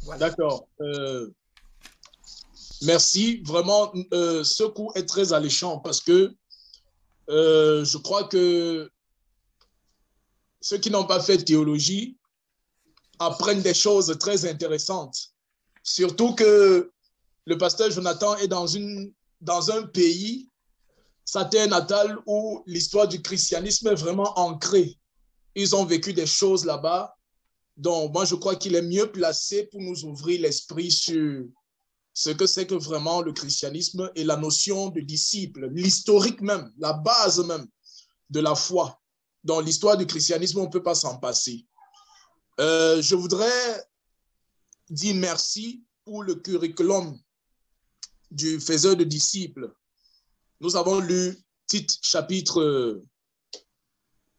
Voilà. D'accord. Merci. Vraiment, ce cours est très alléchant parce que je crois que ceux qui n'ont pas fait théologie apprennent des choses très intéressantes. Surtout que le pasteur Jonathan est dans un pays, sa terre natale, où l'histoire du christianisme est vraiment ancrée. Ils ont vécu des choses là-bas. Donc, moi, je crois qu'il est mieux placé pour nous ouvrir l'esprit sur ce que c'est que vraiment le christianisme et la notion de disciple, l'historique même, la base même de la foi. Dans l'histoire du christianisme, on ne peut pas s'en passer. Je voudrais dire merci pour le curriculum du faiseur de disciples. Nous avons lu Tite chapitre,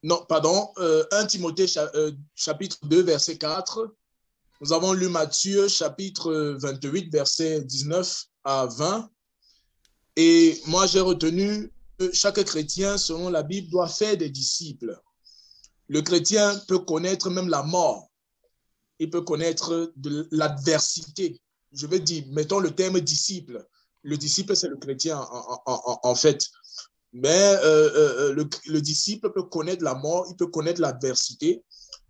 non, pardon, 1 Timothée chapitre 2, verset 4. Nous avons lu Matthieu chapitre 28, verset 19 à 20. Et moi, j'ai retenu que chaque chrétien, selon la Bible, doit faire des disciples. Le chrétien peut connaître même la mort. Il peut connaître de l'adversité. Je vais dire, mettons le terme disciple. Le disciple, c'est le chrétien en fait. Mais le disciple peut connaître la mort, il peut connaître l'adversité.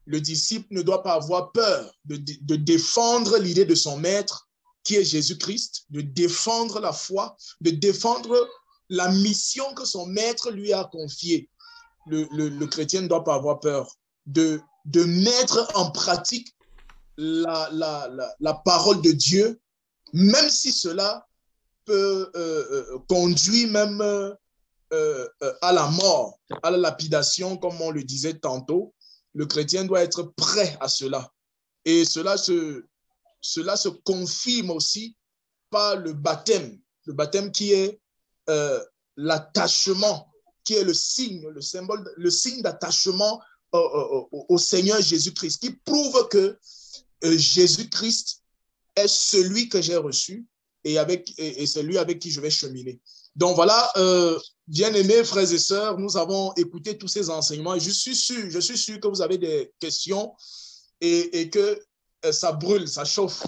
Le disciple ne doit pas avoir peur de défendre l'idée de son maître, qui est Jésus-Christ, de défendre la foi, de défendre la mission que son maître lui a confiée. Le chrétien ne doit pas avoir peur de mettre en pratique la parole de Dieu, même si cela peut conduire même à la mort, à la lapidation, comme on le disait tantôt. Le chrétien doit être prêt à cela. Et cela se confirme aussi par le baptême qui est l'attachement, qui est le signe, le symbole, le signe d'attachement au Seigneur Jésus-Christ, qui prouve que Jésus-Christ est celui que j'ai reçu et celui avec qui je vais cheminer. Donc voilà, bien-aimés frères et sœurs, nous avons écouté tous ces enseignements et je suis sûr que vous avez des questions et que ça brûle, ça chauffe.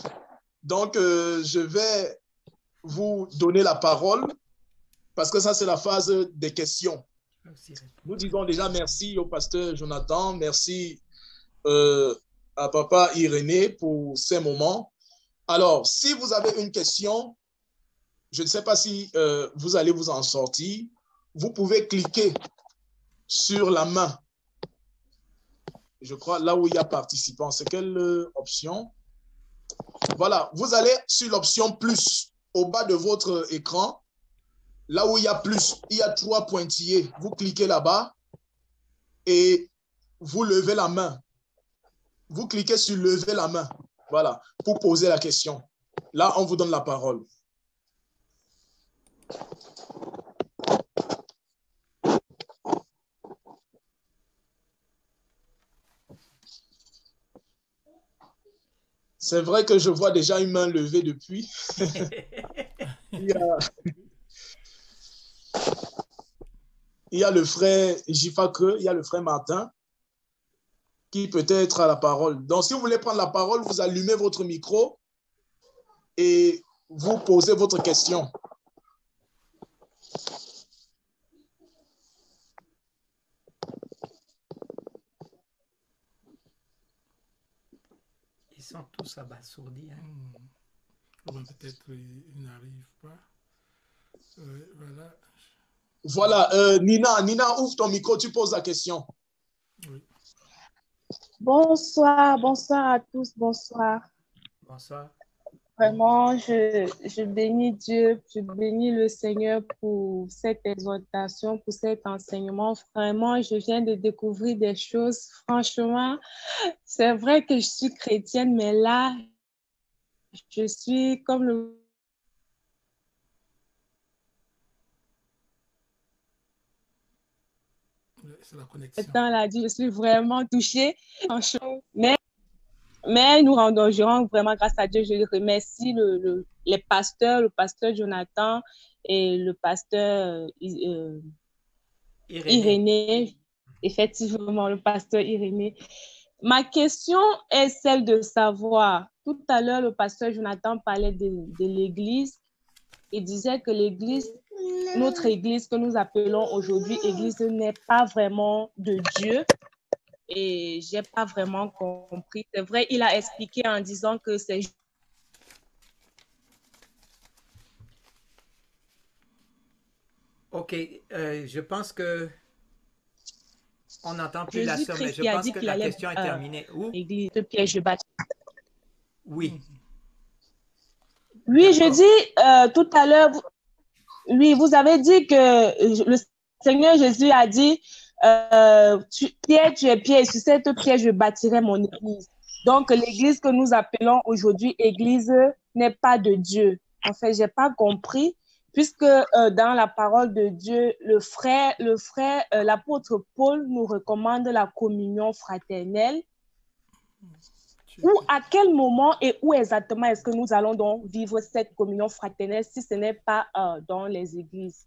Donc, je vais vous donner la parole parce que ça, c'est la phase des questions. Nous disons déjà merci au pasteur Jonathan, merci à papa Irénée pour ces moments. Alors, si vous avez une question, je ne sais pas si vous allez vous en sortir, vous pouvez cliquer sur la main. Je crois là où il y a participants. C'est quelle option? Voilà, vous allez sur l'option plus au bas de votre écran. Là où il y a plus, il y a 3 pointillés. Vous cliquez là-bas et vous levez la main. Vous cliquez sur lever la main. Voilà, pour poser la question. Là, on vous donne la parole. C'est vrai que je vois déjà une main levée depuis. Il y a le frère Jifake, il y a le frère Martin qui peut être à la parole. Donc, si vous voulez prendre la parole, vous allumez votre micro et vous posez votre question. Ils sont tous abasourdis. Hein? Peut-être ils n'arrivent pas. Voilà. Voilà, Nina, ouvre ton micro, tu poses la question. Oui. Bonsoir à tous, bonsoir. Bonsoir. Vraiment, je bénis Dieu, je bénis le Seigneur pour cette exhortation, pour cet enseignement. Vraiment, je viens de découvrir des choses. Franchement, c'est vrai que je suis chrétienne, mais là, je suis comme le... C'est la connexion. l'a dit, je suis vraiment touchée. Mais je rends vraiment grâce à Dieu. Je remercie les pasteurs, le pasteur Jonathan et le pasteur Irénée. Effectivement, le pasteur Irénée. Ma question est celle de savoir, tout à l'heure, le pasteur Jonathan parlait de l'Église et disait que l'Église, notre Église que nous appelons aujourd'hui Église, n'est pas vraiment de Dieu. Et je n'ai pas vraiment compris. C'est vrai, il a expliqué en disant que c'est... Ok, je pense que on n'entend plus la sœur, mais Jésus-Christ je qui a pense dit que qu'il la allait question est terminée. Où? l'Église, le piège baptiste. Oui. Oui, je D'accord. dis tout à l'heure, oui, vous avez dit que le Seigneur Jésus a dit, Pierre, tu es Pierre, et sur cette pierre, je bâtirai mon église. Donc, l'église que nous appelons aujourd'hui église n'est pas de Dieu. En fait, je n'ai pas compris, puisque dans la parole de Dieu, l'apôtre Paul nous recommande la communion fraternelle. Où, à quel moment et où exactement est-ce que nous allons donc vivre cette communion fraternelle si ce n'est pas dans les églises?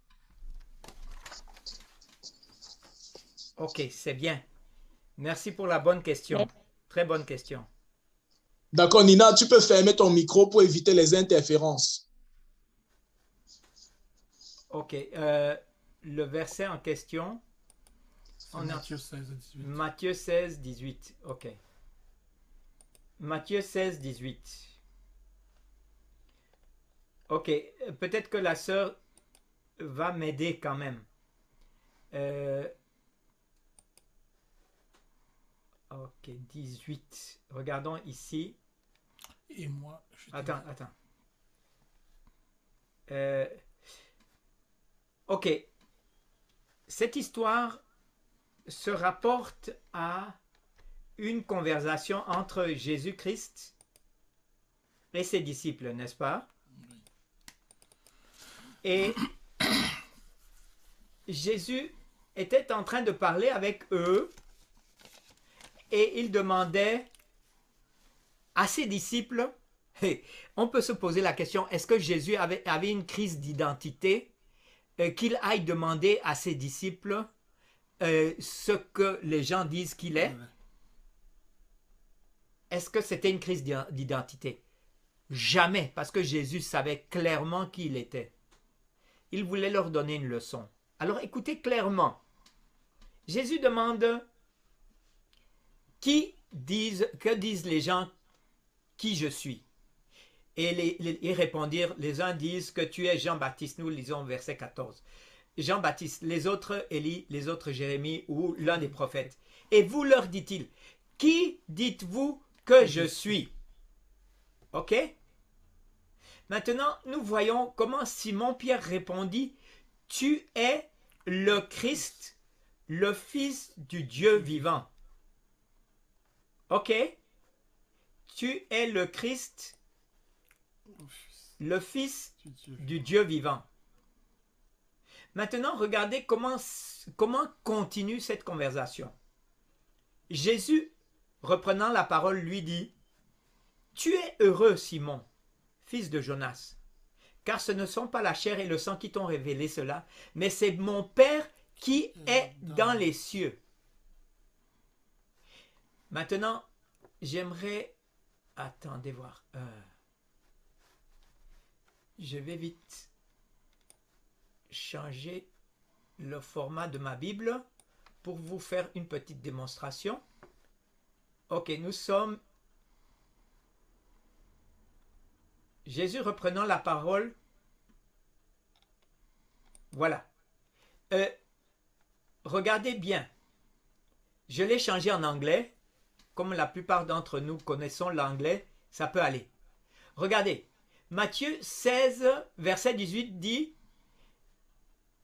Ok, c'est bien. Merci pour la bonne question. Merci. Très bonne question. D'accord, Nina, tu peux fermer ton micro pour éviter les interférences. Ok, le verset en question, on a Matthieu 16, 18. Matthieu 16, 18. Ok. Matthieu 16, 18. Ok, peut-être que la sœur va m'aider quand même. Ok, 18. Regardons ici. Et moi, je Attends. Ok. Cette histoire se rapporte à une conversation entre Jésus-Christ et ses disciples, n'est-ce pas? Et Jésus était en train de parler avec eux et il demandait à ses disciples, on peut se poser la question, est-ce que Jésus avait une crise d'identité, qu'il aille demander à ses disciples ce que les gens disent qu'il est? Est-ce que c'était une crise d'identité? Jamais, parce que Jésus savait clairement qui il était. Il voulait leur donner une leçon. Alors écoutez clairement. Jésus demande que disent les gens qui je suis? Et ils répondirent, les uns disent que tu es Jean-Baptiste, nous lisons verset 14. Jean-Baptiste, les autres Élie, les autres Jérémie ou l'un des prophètes. Et vous leur dit-il, qui dites-vous que je suis? Ok? Maintenant, nous voyons comment Simon-Pierre répondit, tu es le Christ, le Fils du Dieu vivant. Ok? Tu es le Christ, le Fils du Dieu vivant. Maintenant, regardez comment continue cette conversation. Jésus, reprenant la parole, lui dit, tu es heureux, Simon, fils de Jonas, car ce ne sont pas la chair et le sang qui t'ont révélé cela, mais c'est mon Père qui est dans les cieux. Maintenant, j'aimerais... Attendez voir. Je vais vite changer le format de ma Bible pour vous faire une petite démonstration. Ok, nous sommes... Jésus reprenant la parole. Voilà. Regardez bien. Je l'ai changé en anglais. Comme la plupart d'entre nous connaissons l'anglais, ça peut aller. Regardez. Matthieu 16, verset 18 dit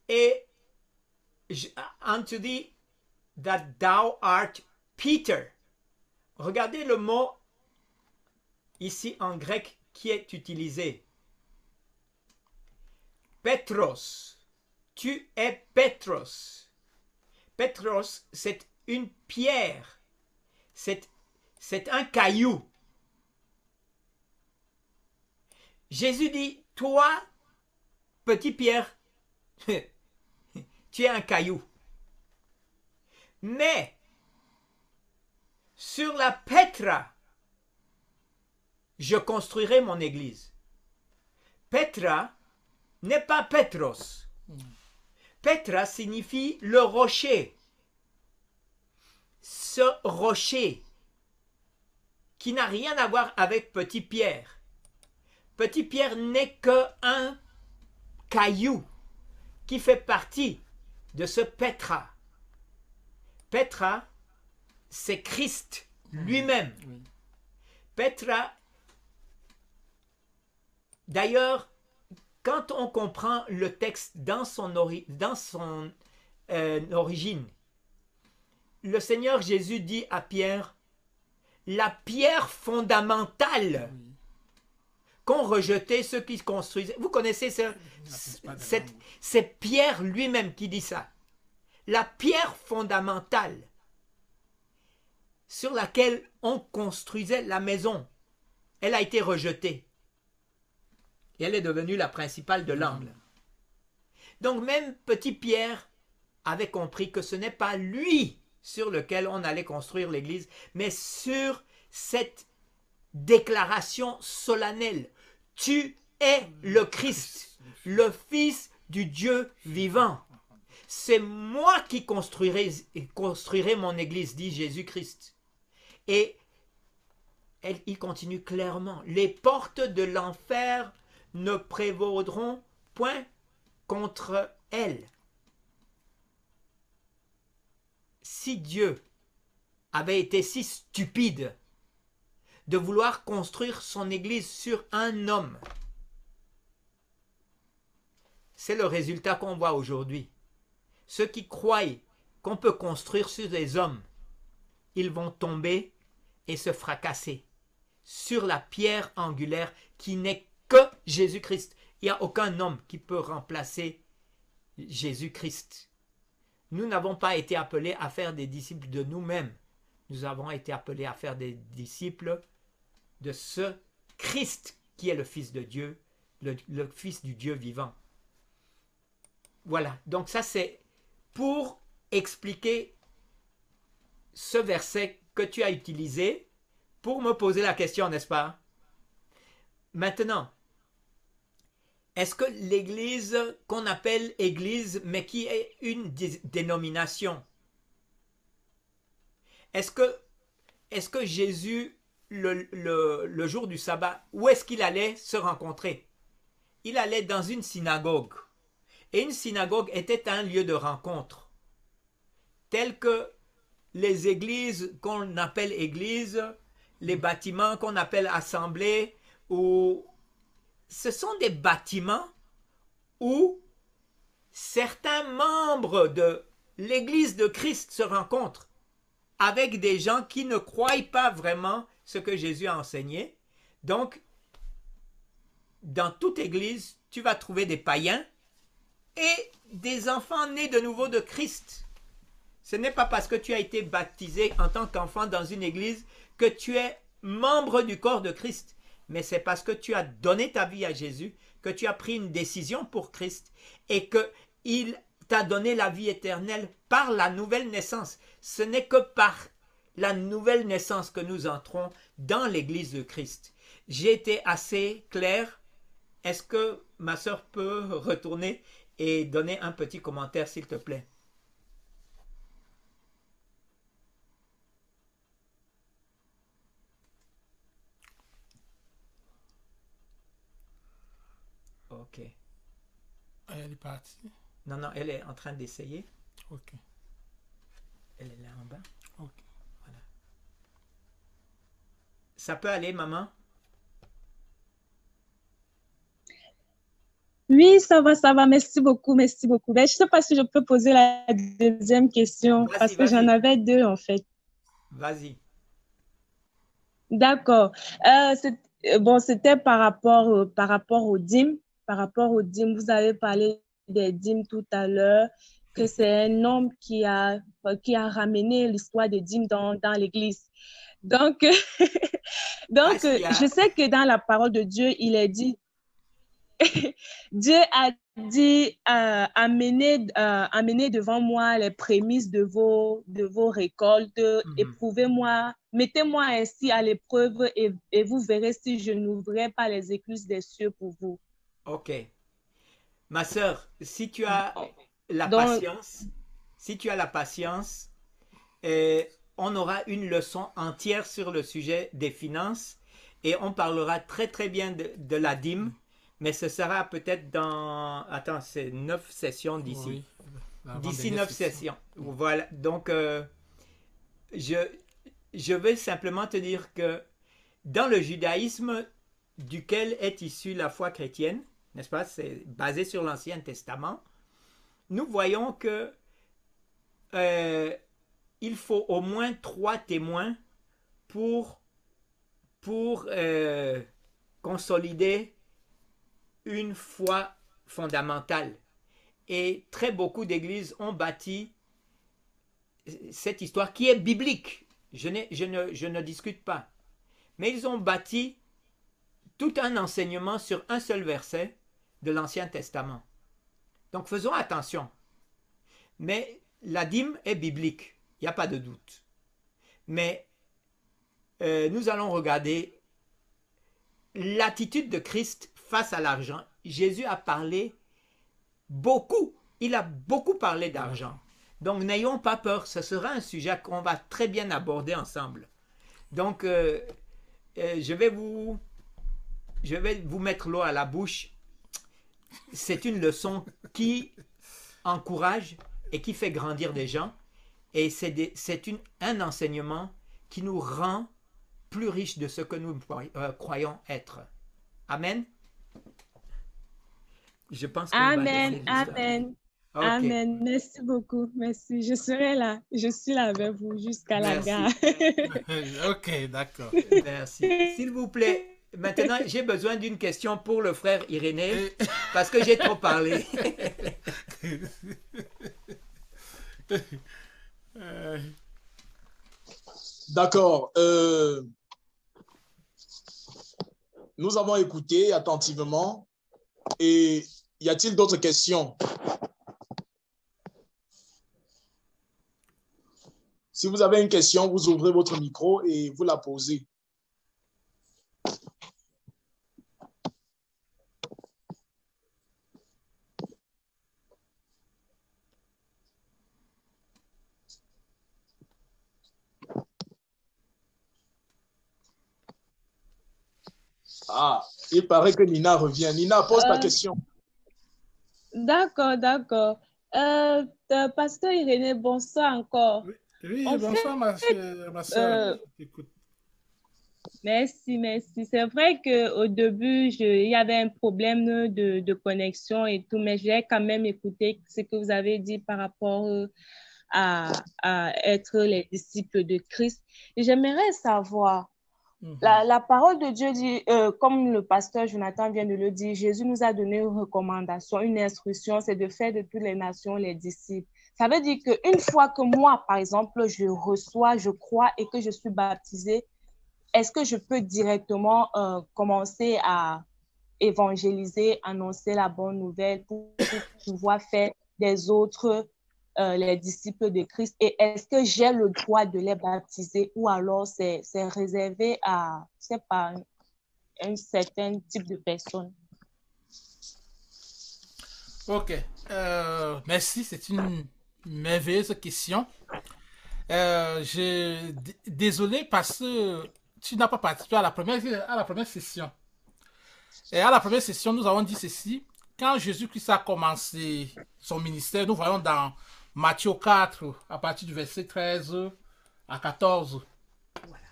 et unto thee that thou art Peter. Regardez le mot ici en grec qui est utilisé. Petros. Tu es Petros. Petros, c'est une pierre. C'est un caillou. Jésus dit, toi, petit Pierre, tu es un caillou. Mais, Sur la Petra, je construirai mon église. Petra n'est pas Petros. Petra signifie le rocher. Ce rocher qui n'a rien à voir avec Petit Pierre. Petit Pierre n'est qu'un caillou qui fait partie de ce Petra. Petra, c'est Christ lui-même. Oui. Petra, d'ailleurs, quand on comprend le texte dans son origine, le Seigneur Jésus dit à Pierre, la pierre fondamentale Oui. qu'ont rejeté ceux qui construisaient. Vous connaissez c'est Pierre lui-même qui dit ça. La pierre fondamentale sur laquelle on construisait la maison, elle a été rejetée. Et elle est devenue la principale de l'angle. Donc même petit Pierre avait compris que ce n'est pas lui sur lequel on allait construire l'église, mais sur cette déclaration solennelle. Tu es le Christ, le Fils du Dieu vivant. C'est moi qui construirai mon église, dit Jésus-Christ. Et il continue clairement. Les portes de l'enfer ne prévaudront point contre elle. Si Dieu avait été si stupide de vouloir construire son église sur un homme, c'est le résultat qu'on voit aujourd'hui. Ceux qui croient qu'on peut construire sur des hommes, ils vont tomber et se fracasser sur la pierre angulaire qui n'est que Jésus-Christ. Il n'y a aucun homme qui peut remplacer Jésus-Christ. Nous n'avons pas été appelés à faire des disciples de nous-mêmes. Nous avons été appelés à faire des disciples de ce Christ qui est le Fils de Dieu, le Fils du Dieu vivant. Voilà, donc ça c'est pour expliquer ce verset que tu as utilisé pour me poser la question, n'est-ce pas? Maintenant, est-ce que l'église qu'on appelle église, mais qui est une dénomination, est-ce que Jésus, le jour du sabbat, où est-ce qu'il allait se rencontrer? Il allait dans une synagogue. Et une synagogue était un lieu de rencontre, tel que les églises qu'on appelle églises, les bâtiments qu'on appelle assemblées, ou ce sont des bâtiments où certains membres de l'église de Christ se rencontrent avec des gens qui ne croient pas vraiment ce que Jésus a enseigné. Donc, dans toute église, tu vas trouver des païens et des enfants nés de nouveau de Christ. Ce n'est pas parce que tu as été baptisé en tant qu'enfant dans une église que tu es membre du corps de Christ, mais c'est parce que tu as donné ta vie à Jésus, que tu as pris une décision pour Christ et qu'il t'a donné la vie éternelle par la nouvelle naissance. Ce n'est que par la nouvelle naissance que nous entrons dans l'église de Christ. J'ai été assez clair. Est-ce que ma sœur peut retourner et donner un petit commentaire, s'il te plaît? Ok. Elle est partie. Non, non, elle est en train d'essayer. Ok. Elle est là en bas. Ok. Voilà. Ça peut aller, maman? Oui, ça va. Merci beaucoup, merci beaucoup. Ben, je ne sais pas si je peux poser la deuxième question Vas-y, parce que j'en vas-y. avais deux en fait. Vas-y. D'accord. Bon, c'était par rapport aux dîmes. Par rapport aux dîmes, vous avez parlé des dîmes tout à l'heure, que c'est un homme qui a ramené l'histoire des dîmes dans l'église. Donc, Askia. je sais que dans la parole de Dieu, il est dit, Dieu a dit, amenez devant moi les prémices de vos récoltes, éprouvez-moi, mettez-moi ainsi à l'épreuve et vous verrez si je n'ouvrirai pas les écluses des cieux pour vous. Ok. Ma sœur, si tu as la Donc, patience, si tu as la patience, on aura une leçon entière sur le sujet des finances et on parlera très très bien de la dîme, mais ce sera peut-être dans... Attends, c'est 9 sessions d'ici. Oui, D'ici 9 sessions. Voilà, donc je, je vais simplement te dire que dans le judaïsme duquel est issue la foi chrétienne, n'est-ce pas, c'est basé sur l'Ancien Testament, nous voyons que il faut au moins 3 témoins pour consolider une foi fondamentale. Et très beaucoup d'églises ont bâti cette histoire qui est biblique. Je ne discute pas. Mais ils ont bâti tout un enseignement sur un seul verset de l'Ancien Testament. Donc faisons attention. Mais la dîme est biblique, il n'y a pas de doute. Mais nous allons regarder l'attitude de Christ face à l'argent. Jésus a parlé beaucoup, il a beaucoup parlé d'argent. Donc n'ayons pas peur, ce sera un sujet qu'on va très bien aborder ensemble. Donc je vais vous mettre l'eau à la bouche. C'est une leçon qui encourage et qui fait grandir des gens. Et c'est un enseignement qui nous rend plus riches de ce que nous croyons être. Amen. Je pense qu'on Amen, amen. Okay. Amen. Merci beaucoup. Merci. Je serai là. Je suis là avec vous jusqu'à la gare. Ok, d'accord. Merci. S'il vous plaît, maintenant, j'ai besoin d'une question pour le frère Irénée parce que j'ai trop parlé. D'accord. Nous avons écouté attentivement. Et y a-t-il d'autres questions? Si vous avez une question, vous ouvrez votre micro et vous la posez. Ah, il paraît que Nina revient. Nina, pose ta question. D'accord, d'accord. Pasteur Irénée, bonsoir encore. Oui, bonsoir ma soeur. Merci, merci. C'est vrai qu'au début, il y avait un problème de connexion et tout, mais j'ai quand même écouté ce que vous avez dit par rapport à être les disciples de Christ. Et j'aimerais savoir, la parole de Dieu dit, comme le pasteur Jonathan vient de le dire, Jésus nous a donné une recommandation, une instruction, c'est de faire de toutes les nations les disciples. Ça veut dire qu'une fois que moi, par exemple, je reçois, je crois et que je suis baptisée, est-ce que je peux directement commencer à évangéliser, annoncer la bonne nouvelle pour pouvoir faire des autres les disciples de Christ? Et est-ce que j'ai le droit de les baptiser ou alors c'est réservé à, je sais pas, un certain type de personnes? Ok, merci, c'est une merveilleuse question. Désolé parce que tu n'as pas participé à la première session. Et à la première session, nous avons dit ceci. Quand Jésus-Christ a commencé son ministère, nous voyons dans Matthieu 4, à partir du verset 13 à 14. Voilà.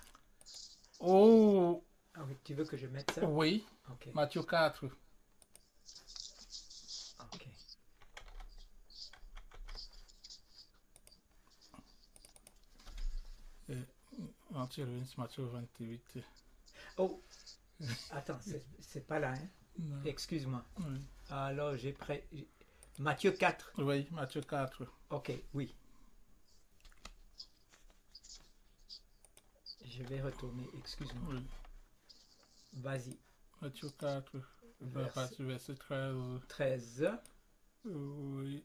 Oh. Ah oui, tu veux que je mette ça? Oui, okay. Matthieu 4. Ok. Matthieu 28. Oh, attends, c'est pas là, hein? Excuse-moi. Oui. Alors, j'ai prêt. Matthieu 4. Oui, Matthieu 4. Ok, oui. Je vais retourner, excuse-moi. Oui. Vas-y. Matthieu 4, verset 13. 13. Oui.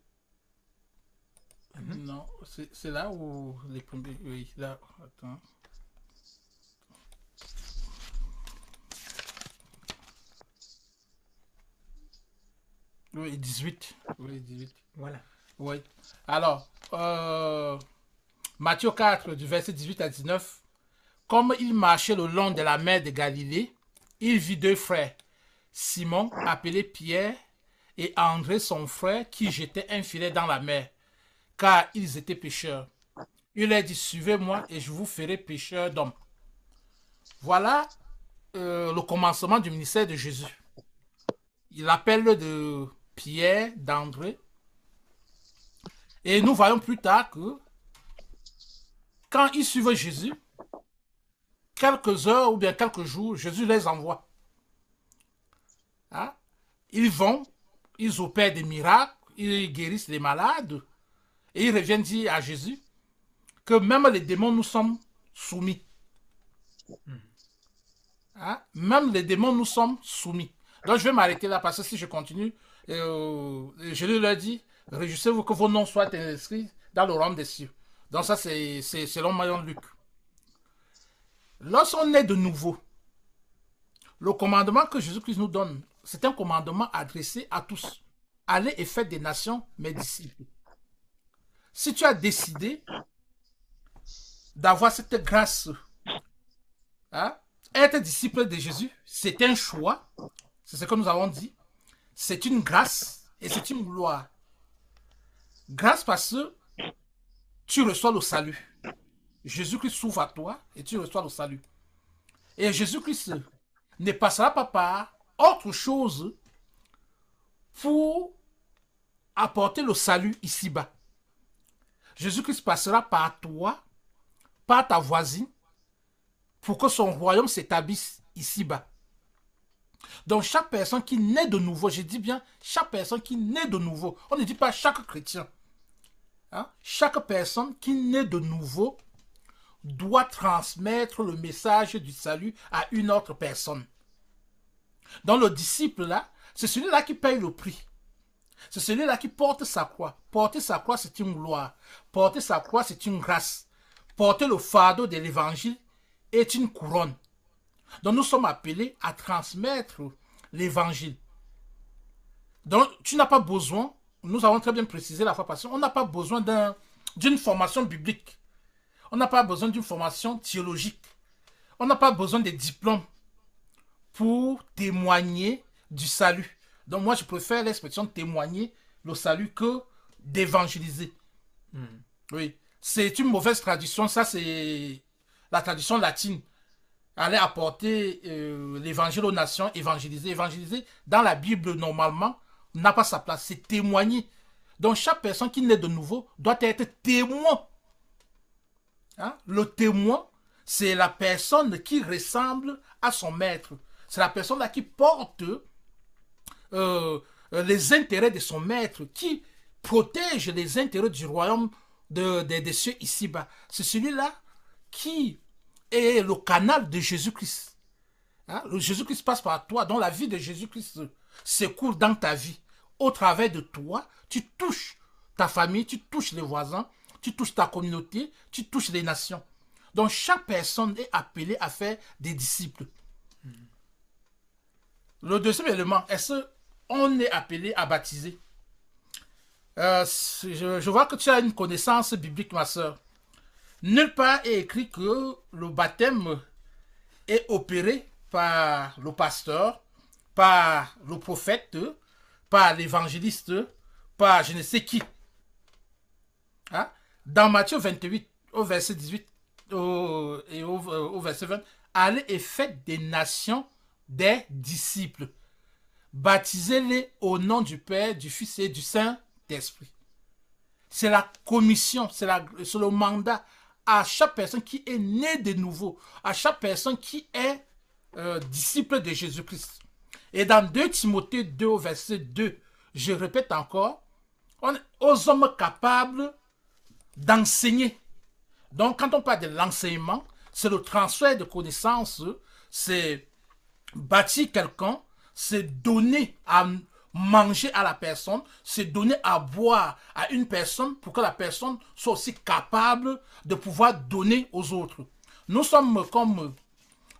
Non, c'est là où les premiers... Oui, là, attends. Oui, 18. Oui, 18. Voilà. Oui. Alors, Matthieu 4, du verset 18 à 19. Comme il marchait le long de la mer de Galilée, il vit deux frères, Simon, appelé Pierre, et André, son frère, qui jetait un filet dans la mer, car ils étaient pêcheurs. Il leur dit, suivez-moi et je vous ferai pêcheurs d'hommes. Voilà le commencement du ministère de Jésus. Il appelle de Pierre, d'André. Et nous voyons plus tard que quand ils suivent Jésus, quelques heures ou bien quelques jours, Jésus les envoie. Hein? Ils vont, ils opèrent des miracles, ils guérissent les malades. Et ils reviennent dire à Jésus que même les démons nous sommes soumis. Hein? Même les démons nous sommes soumis. Donc je vais m'arrêter là parce que si je continue, je leur dis, réjouissez-vous que vos noms soient inscrits dans le royaume des cieux. Donc ça c'est selon Mayon Luc. Lorsqu'on est de nouveau, le commandement que Jésus-Christ nous donne, c'est un commandement adressé à tous. Allez et faites des nations mes disciples. Si tu as décidé d'avoir cette grâce, hein, être disciple de Jésus, c'est un choix, c'est ce que nous avons dit, c'est une grâce et c'est une gloire. Grâce parce que tu reçois le salut. Jésus-Christ s'ouvre à toi et tu reçois le salut. Et Jésus-Christ ne passera pas par autre chose pour apporter le salut ici-bas. Jésus-Christ passera par toi, par ta voisine, pour que son royaume s'établisse ici-bas. Donc chaque personne qui naît de nouveau, je dis bien chaque personne qui naît de nouveau, on ne dit pas chaque chrétien. Hein? Chaque personne qui naît de nouveau doit transmettre le message du salut à une autre personne. Donc le disciple là, c'est celui-là qui paye le prix. C'est celui-là qui porte sa croix. Porter sa croix, c'est une gloire. Porter sa croix, c'est une grâce. Porter le fardeau de l'évangile est une couronne. Donc nous sommes appelés à transmettre l'évangile. Donc tu n'as pas besoin, nous avons très bien précisé la fois passée, on n'a pas besoin d'une formation biblique. On n'a pas besoin d'une formation théologique. On n'a pas besoin de diplômes pour témoigner du salut. Donc moi, je préfère l'expression témoigner le salut que d'évangéliser. Oui, c'est une mauvaise traduction. Ça, c'est la traduction latine. Aller apporter l'évangile aux nations, évangéliser. Évangéliser, dans la Bible, normalement, n'a pas sa place. C'est témoigner. Donc chaque personne qui naît de nouveau doit être témoin. Hein? Le témoin, c'est la personne qui ressemble à son maître. C'est la personne là qui porte les intérêts de son maître, qui protège les intérêts du royaume des cieux ici-bas. C'est celui-là qui est le canal de Jésus-Christ. Hein? Le Jésus-Christ passe par toi, donc la vie de Jésus-Christ s'écoule dans ta vie. Au travers de toi, tu touches ta famille, tu touches les voisins, tu touches ta communauté, tu touches les nations. Donc chaque personne est appelée à faire des disciples. Le deuxième élément, est-ce qu'on est appelé à baptiser? Je vois que tu as une connaissance biblique, ma soeur. Nulle part est écrit que le baptême est opéré par le pasteur, par le prophète, par l'évangéliste, par je ne sais qui. Hein? Dans Matthieu 28, au verset 18 et au verset 20, allez et faites des nations des disciples. Baptisez-les au nom du Père, du Fils et du Saint-Esprit. C'est la commission, c'est le mandat à chaque personne qui est née de nouveau, à chaque personne qui est disciple de Jésus-Christ. Et dans 2 Timothée 2 au verset 2, je répète encore, aux hommes capables d'enseigner. Donc quand on parle de l'enseignement, c'est le transfert de connaissances, c'est bâtir quelqu'un, c'est donner manger à la personne, c'est donner à boire à une personne pour que la personne soit aussi capable de pouvoir donner aux autres. Nous sommes comme,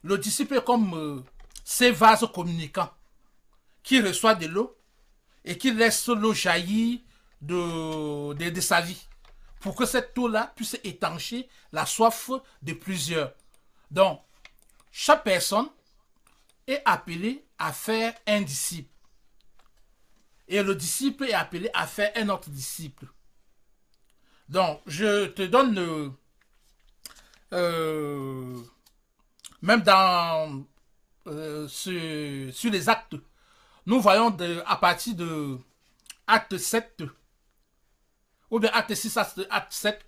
le disciple est comme ces vases communicants qui reçoit de l'eau et qui laisse l'eau jaillir de sa vie pour que cette eau-là puisse étancher la soif de plusieurs. Donc, chaque personne est appelée à faire un disciple. Et le disciple est appelé à faire un autre disciple. Donc, je te donne même dans sur les actes, nous voyons à partir de acte 7 ou bien acte 6, acte 7,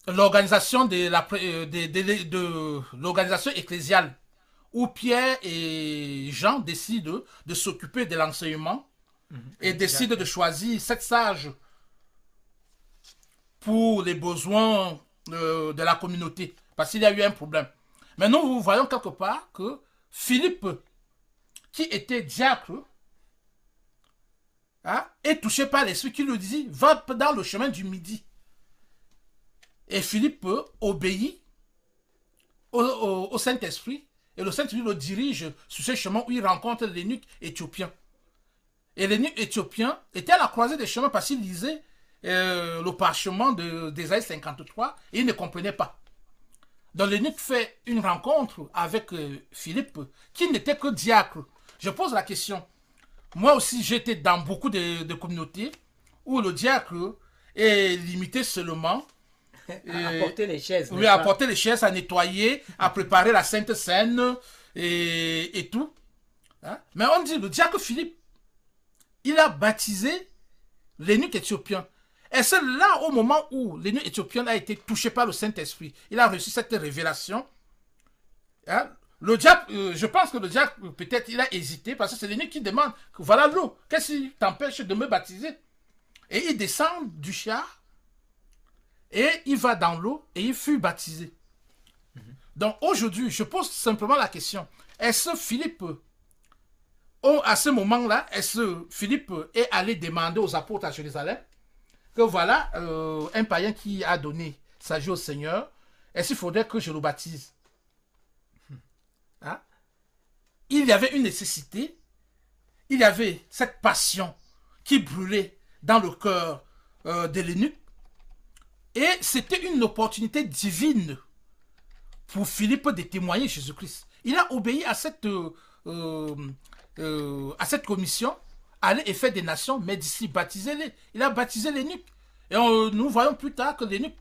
l'organisation de l'organisation ecclésiale où Pierre et Jean décident de s'occuper de l'enseignement et décident de choisir 7 sages pour les besoins de la communauté, parce qu'il y a eu un problème. Mais nous voyons quelque part que Philippe, qui était diacre, est touché par l'esprit qui lui dit, va dans le chemin du midi. Et Philippe obéit au Saint-Esprit, et le Saint-Esprit le dirige sur ce chemin où il rencontre l'eunuque éthiopien. Et l'eunuque éthiopien était à la croisée des chemins parce qu'il lisait le parchemin d'Ésaïe 53 et il ne comprenait pas. Donc l'eunuque fait une rencontre avec Philippe qui n'était que diacre. Je pose la question. Moi aussi j'étais dans beaucoup de communautés où le diacre est limité seulement à apporter les chaises. Oui, à apporter les chaises, à nettoyer, à préparer la Sainte Seine et tout. Mais on dit, le diacre Philippe, il a baptisé l'eunuque éthiopien. Et c'est là, au moment où l'eunuque éthiopien a été touché par le Saint-Esprit, il a reçu cette révélation. Le diacre, je pense que le diacre, peut-être, il a hésité, parce que c'est l'eunuque qui demande, voilà l'eau, qu'est-ce qui t'empêche de me baptiser? Et il descend du char, et il va dans l'eau, et il fut baptisé. Donc aujourd'hui, je pose simplement la question, est-ce Philippe, à ce moment-là, est-ce Philippe est allé demander aux apôtres à Jérusalem que voilà un païen qui a donné sa vie au Seigneur, est-ce qu'il faudrait que je le baptise? Il y avait une nécessité, il y avait cette passion qui brûlait dans le cœur de l'eunuque, et c'était une opportunité divine pour Philippe de témoigner Jésus-Christ. Il a obéi à cette commission, aller et faire des nations, mais d'ici baptisez-les. Il a baptisé l'eunuque. Et nous voyons plus tard que l'eunuque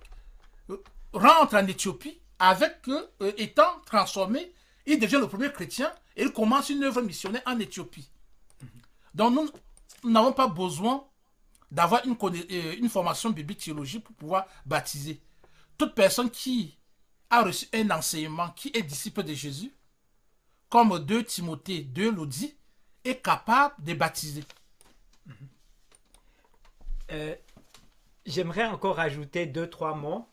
rentre en Éthiopie avec étant transformé, il devient le premier chrétien et il commence une œuvre missionnaire en Éthiopie. Donc nous n'avons pas besoin d'avoir une formation biblique théologique pour pouvoir baptiser. Toute personne qui a reçu un enseignement, qui est disciple de Jésus, comme 2 Timothée 2 le dit, est capable de baptiser. J'aimerais encore ajouter 2-3 mots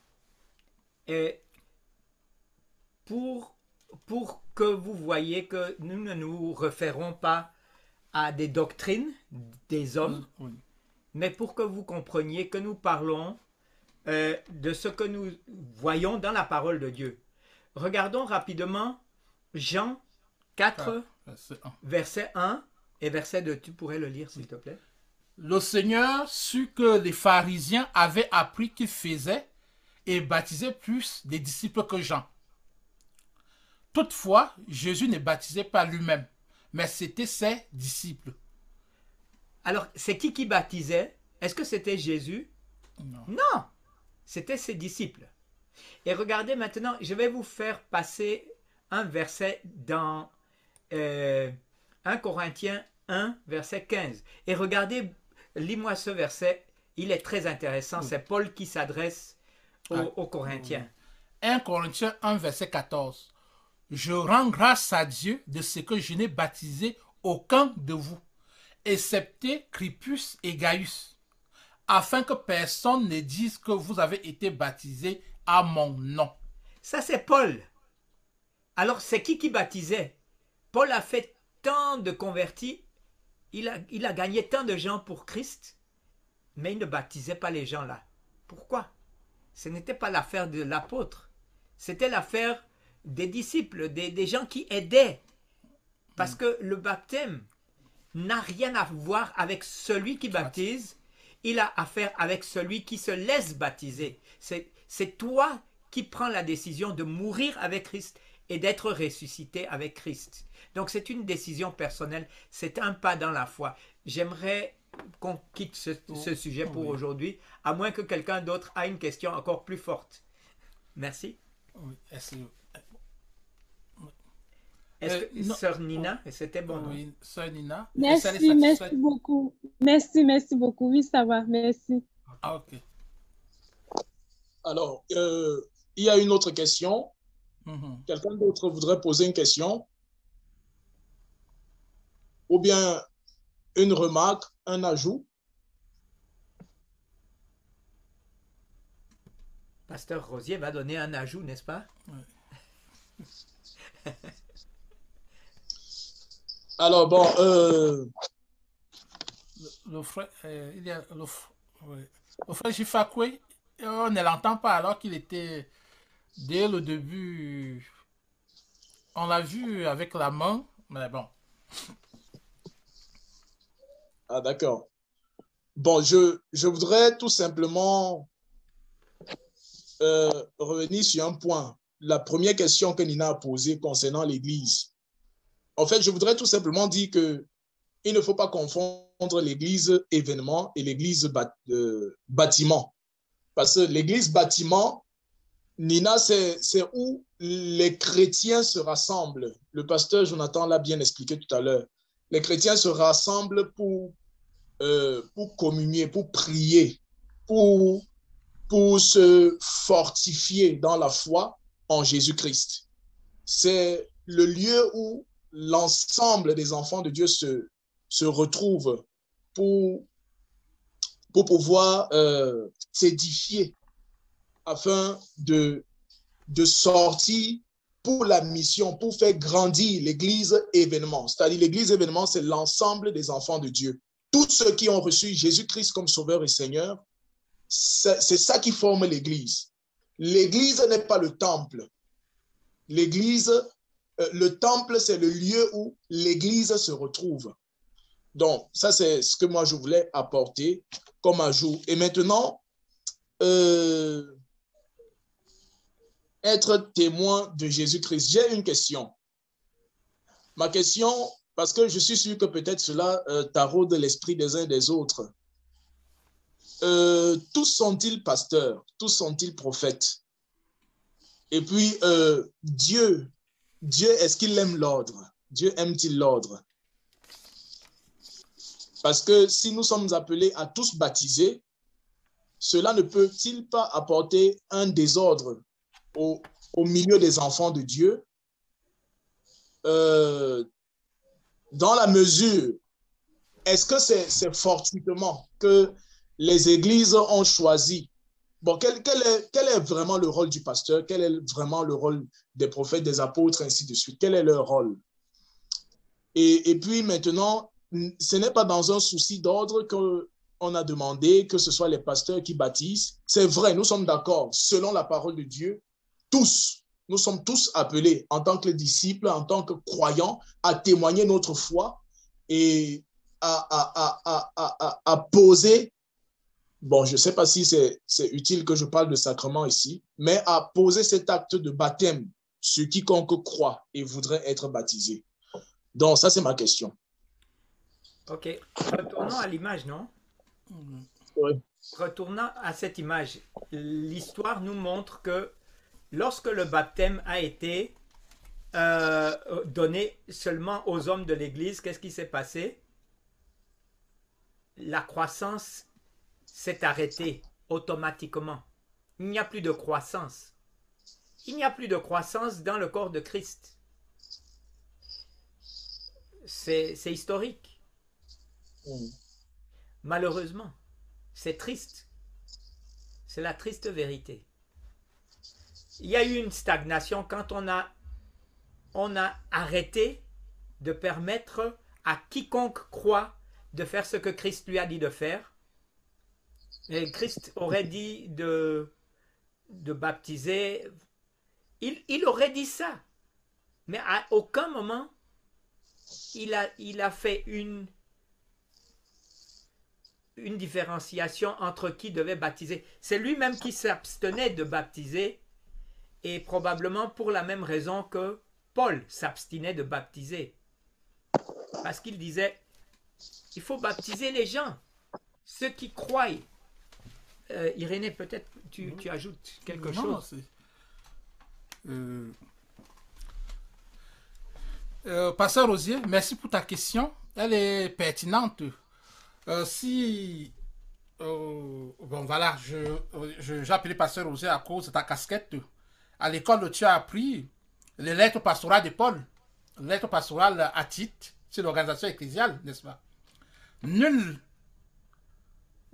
pour que vous voyez que nous ne nous référons pas à des doctrines des hommes, mais pour que vous compreniez que nous parlons de ce que nous voyons dans la parole de Dieu. Regardons rapidement Jean 4, verset 1 et verset 2. Tu pourrais le lire, s'il te plaît? Le Seigneur sut que les pharisiens avaient appris qu'il faisait et baptisait plus des disciples que Jean. Toutefois, Jésus ne baptisait pas lui-même, mais c'était ses disciples. Alors, c'est qui baptisait? Est-ce que c'était Jésus? Non, c'était ses disciples. Et regardez maintenant, je vais vous faire passer un verset dans 1 Corinthiens 1, verset 15. Et regardez, lis-moi ce verset, il est très intéressant. C'est Paul qui s'adresse aux Corinthiens. 1 Corinthiens 1, verset 14. Je rends grâce à Dieu de ce que je n'ai baptisé aucun de vous, excepté Crispus et Gaius, afin que personne ne dise que vous avez été baptisés à mon nom. Ça, c'est Paul. Alors, c'est qui baptisait? Paul a fait tant de convertis, il a gagné tant de gens pour Christ, mais il ne baptisait pas les gens là. Pourquoi? Ce n'était pas l'affaire de l'apôtre, c'était l'affaire des disciples, des gens qui aidaient. Parce que le baptême n'a rien à voir avec celui qui baptise, il a affaire avec celui qui se laisse baptiser. C'est toi qui prends la décision de mourir avec Christ et d'être ressuscité avec Christ. Donc c'est une décision personnelle, c'est un pas dans la foi. J'aimerais qu'on quitte ce sujet pour aujourd'hui, à moins que quelqu'un d'autre ait une question encore plus forte. Merci. Oui, Est-ce que Sœur Nina, c'était bon? Oui, Sœur Nina. Merci, merci beaucoup. Merci beaucoup. Oui, ça va, merci. Ah, ok. Alors, il y a une autre question. Quelqu'un d'autre voudrait poser une question? Ou bien une remarque, un ajout? Pasteur Rosier va donner un ajout, n'est-ce pas? Oui. Alors, bon, le frère, il y a le frère Jifakwe, on ne l'entend pas alors qu'il était, dès le début, on l'a vu avec la main, mais bon. Ah, d'accord. Bon, je voudrais tout simplement revenir sur un point. La première question que Nina a posée concernant l'Église. En fait, je voudrais tout simplement dire qu'il ne faut pas confondre l'Église événement et l'Église bâtiment. Parce que l'Église bâtiment, Nina, c'est où les chrétiens se rassemblent. Le pasteur Jonathan l'a bien expliqué tout à l'heure. Les chrétiens se rassemblent pour communier, pour prier, pour se fortifier dans la foi en Jésus-Christ. C'est le lieu où l'ensemble des enfants de Dieu se retrouvent pour pouvoir s'édifier afin de sortir pour la mission, pour faire grandir l'Église événement. C'est-à-dire l'Église événement, c'est l'ensemble des enfants de Dieu. Tous ceux qui ont reçu Jésus-Christ comme Sauveur et Seigneur, c'est ça qui forme l'Église. L'Église n'est pas le temple. L'Église, le temple, c'est le lieu où l'Église se retrouve. Donc, ça, c'est ce que moi, je voulais apporter comme ajout. Et maintenant, être témoin de Jésus-Christ. J'ai une question. Ma question, parce que je suis sûr que peut-être cela taraude l'esprit des uns et des autres. Tous sont-ils pasteurs? Tous sont-ils prophètes? Et puis, Dieu, est-ce qu'il aime l'ordre? Dieu aime-t-il l'ordre? Parce que si nous sommes appelés à tous baptiser, cela ne peut-il pas apporter un désordre au milieu des enfants de Dieu, dans la mesure, est-ce que c'est fortuitement que les églises ont choisi? Bon, quel est vraiment le rôle du pasteur? Quel est vraiment le rôle des prophètes, des apôtres, ainsi de suite? Quel est leur rôle? Et puis maintenant, ce n'est pas dans un souci d'ordre qu'on a demandé que ce soit les pasteurs qui baptisent. C'est vrai, nous sommes d'accord, selon la parole de Dieu, nous sommes tous appelés en tant que disciples, en tant que croyants, à témoigner notre foi et à poser, bon, je ne sais pas si c'est utile que je parle de sacrement ici, mais à poser cet acte de baptême sur quiconque croit et voudrait être baptisé. Donc, ça, c'est ma question. Ok, retournons à l'image, non? Oui. Retournant à cette image, l'histoire nous montre que lorsque le baptême a été donné seulement aux hommes de l'Église, qu'est-ce qui s'est passé? La croissance s'est arrêtée automatiquement. Il n'y a plus de croissance. Il n'y a plus de croissance dans le corps de Christ. C'est historique. Malheureusement, c'est triste. C'est la triste vérité. Il y a eu une stagnation quand on a arrêté de permettre à quiconque croit de faire ce que Christ lui a dit de faire. Et Christ aurait dit de baptiser. Il aurait dit ça. Mais à aucun moment, il a fait une différenciation entre qui devait baptiser. C'est lui-même qui s'abstenait de baptiser, et probablement pour la même raison que Paul s'abstinait de baptiser. Parce qu'il disait, il faut baptiser les gens, ceux qui croient. Irénée, peut-être tu ajoutes quelque chose. Pasteur Rosier, merci pour ta question. Elle est pertinente. Bon voilà, j'ai appelé Pasteur Rosier à cause de ta casquette. À l'école, tu as appris les lettres pastorales de Paul, les lettres pastorales à Tite, c'est l'organisation ecclésiale, n'est-ce pas? Nul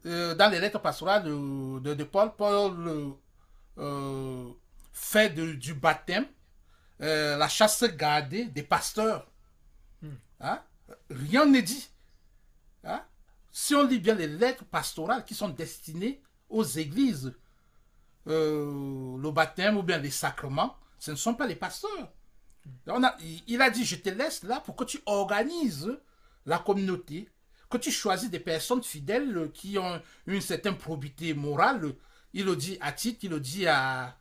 dans les lettres pastorales de Paul, fait du baptême la chasse gardée des pasteurs. Hein? Rien n'est dit. Hein? Si on lit bien les lettres pastorales qui sont destinées aux églises, le baptême ou bien les sacrements, ce ne sont pas les pasteurs. Il a dit, je te laisse là pour que tu organises la communauté, que tu choisis des personnes fidèles qui ont une certaine probité morale. Il le dit à Tite, il le dit à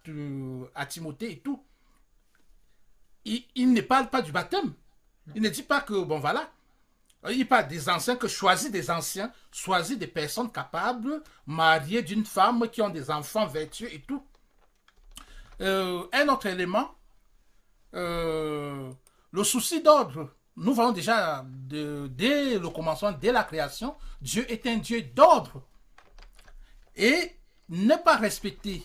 Timothée et tout. Il ne parle pas du baptême. Il ne dit pas que, bon voilà, il parle des anciens, que choisis des anciens, choisis des personnes capables, mariées d'une femme, qui ont des enfants vertueux et tout. Un autre élément, le souci d'ordre. Nous voyons déjà, dès le commencement, dès la création, Dieu est un Dieu d'ordre. Et ne pas respecter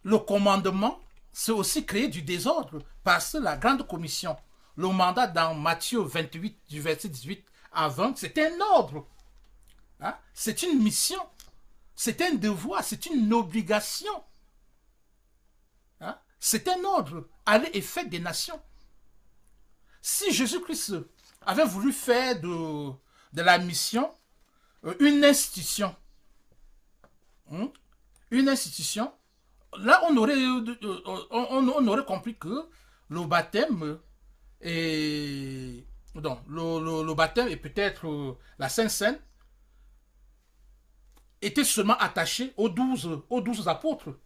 le commandement, c'est aussi créer du désordre, parce que la grande commission, le mandat dans Matthieu 28, du verset 18 à 20, c'est un ordre. Hein? C'est une mission, c'est un devoir, c'est une obligation. Hein? C'est un ordre. Allez et faites des nations. Si Jésus-Christ avait voulu faire de la mission une institution, là on aurait compris que le baptême et le baptême et peut-être la Sainte Seine étaient seulement attachés aux 12 apôtres.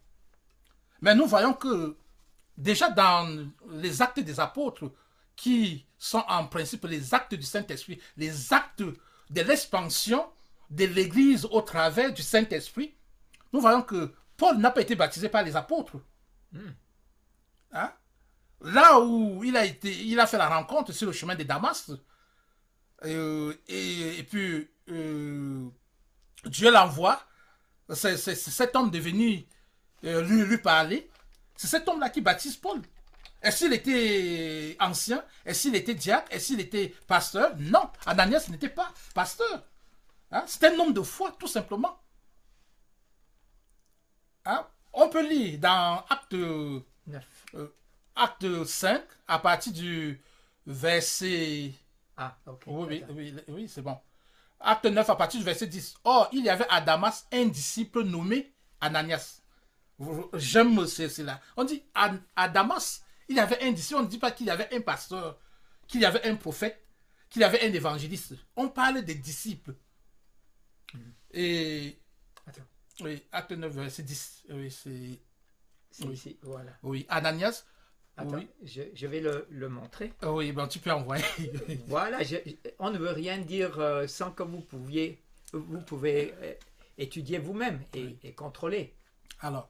Mais nous voyons que déjà dans les actes des apôtres, qui sont en principe les actes du Saint-Esprit, les actes de l'expansion de l'Église au travers du Saint-Esprit, nous voyons que Paul n'a pas été baptisé par les apôtres. Hein? Là où il a fait la rencontre sur le chemin de Damas, et puis Dieu l'envoie, c'est cet homme devenu lui parler, c'est cet homme-là qui baptise Paul. Est-ce qu'il était ancien? Est-ce qu'il était diacre? Est-ce qu'il était pasteur? Non, Ananias n'était pas pasteur. Hein? C'est un homme de foi, tout simplement. Hein? On peut lire dans Acte 5, à partir du verset... Ah, ok. Oui, c'est bon. Acte 9, à partir du verset 10. Or, il y avait à Damas un disciple nommé Ananias. J'aime cela. On dit à Damas, il y avait un disciple, on ne dit pas qu'il y avait un pasteur, qu'il y avait un prophète, qu'il y avait un évangéliste. On parle des disciples. Et... Attends. Oui, acte 9, verset 10. Oui, c'est... Ici, voilà. Oui, Ananias. Attends, oui. Je vais le montrer. Oui, ben tu peux envoyer. Voilà, on ne veut rien dire sans que vous pouvez étudier vous-même et contrôler. Alors,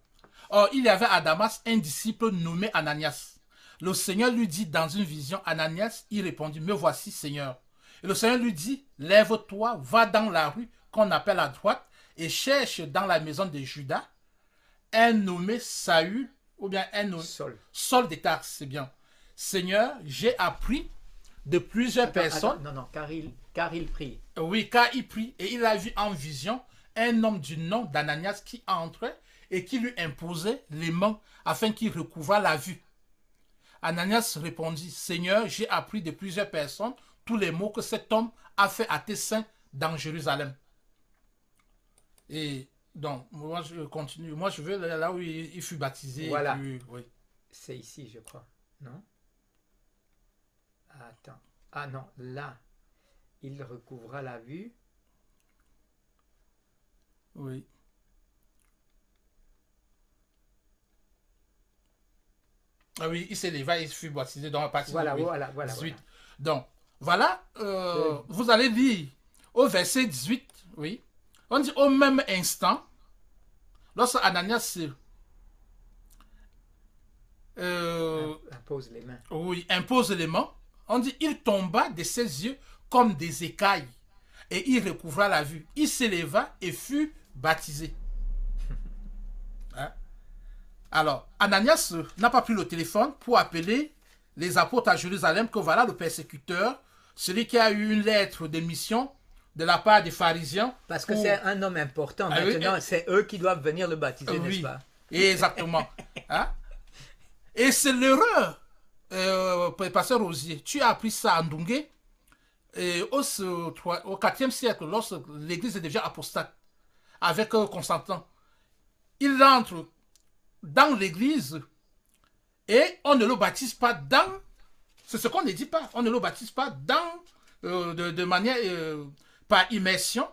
or, il y avait à Damas un disciple nommé Ananias. Le Seigneur lui dit dans une vision, Ananias, il répondit, me voici, Seigneur. Et le Seigneur lui dit, lève-toi, va dans la rue qu'on appelle à droite et cherche dans la maison de Judas un nommé Saül, ou bien un nommé Saul de Tarse, c'est bien. Seigneur, j'ai appris de plusieurs personnes. Non, car il prie. Oui, car il prie et il a vu en vision un homme du nom d'Ananias qui entrait et qui lui imposait les mains afin qu'il recouvrât la vue. Ananias répondit, Seigneur, j'ai appris de plusieurs personnes tous les mots que cet homme a fait à tes saints dans Jérusalem. Et donc, moi je continue. Moi je vais là où il fut baptisé. Voilà. Puis, oui. C'est ici, je crois. Non? Attends. Ah non, là. Il recouvra la vue. Oui. Ah oui, il s'éleva, il fut baptisé dans la partie Voilà, de voilà. 18. Donc, voilà, vous allez lire au verset 18, oui. On dit au même instant, lorsque Ananias Impose les mains. oui, impose les mains, on dit il tomba de ses yeux comme des écailles et il recouvra la vue. Il s'éleva et fut baptisé. Hein? Alors, Ananias n'a pas pris le téléphone pour appeler les apôtres à Jérusalem que voilà le persécuteur, celui qui a eu une lettre de mission de la part des pharisiens. Parce que c'est un homme important. Ah, Maintenant, oui, c'est eux qui doivent venir le baptiser, oui, n'est-ce pas? Exactement. Hein? Et c'est l'erreur, pasteur Rosier, tu as appris ça en Ndungé, et au 4e siècle, lorsque l'église est déjà apostate, avec Constantin, il entre dans l'église et on ne le baptise pas dans, c'est ce qu'on ne dit pas, on ne le baptise pas dans, de manière, par immersion,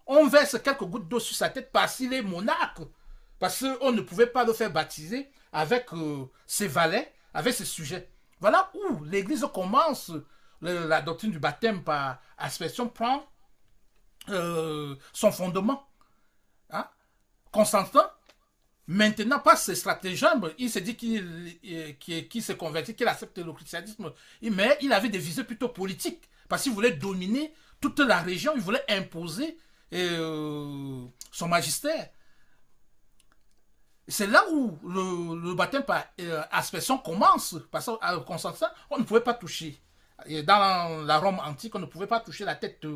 on verse quelques gouttes d'eau sur sa tête parce qu'il est monarque, parce qu'on ne pouvait pas le faire baptiser avec ses valets, avec ses sujets. Voilà où l'église commence, la doctrine du baptême par aspersion prend son fondement. Hein? Constantin, maintenant, par ses stratagèmes, il s'est dit qu'il s'est converti, qu'il accepte le christianisme, mais il avait des visées plutôt politiques, parce qu'il voulait dominer toute la région, il voulait imposer son magistère. C'est là où le baptême par aspersion commence, parce qu'à Constantin, on ne pouvait pas toucher. Et dans la Rome antique, on ne pouvait pas toucher la tête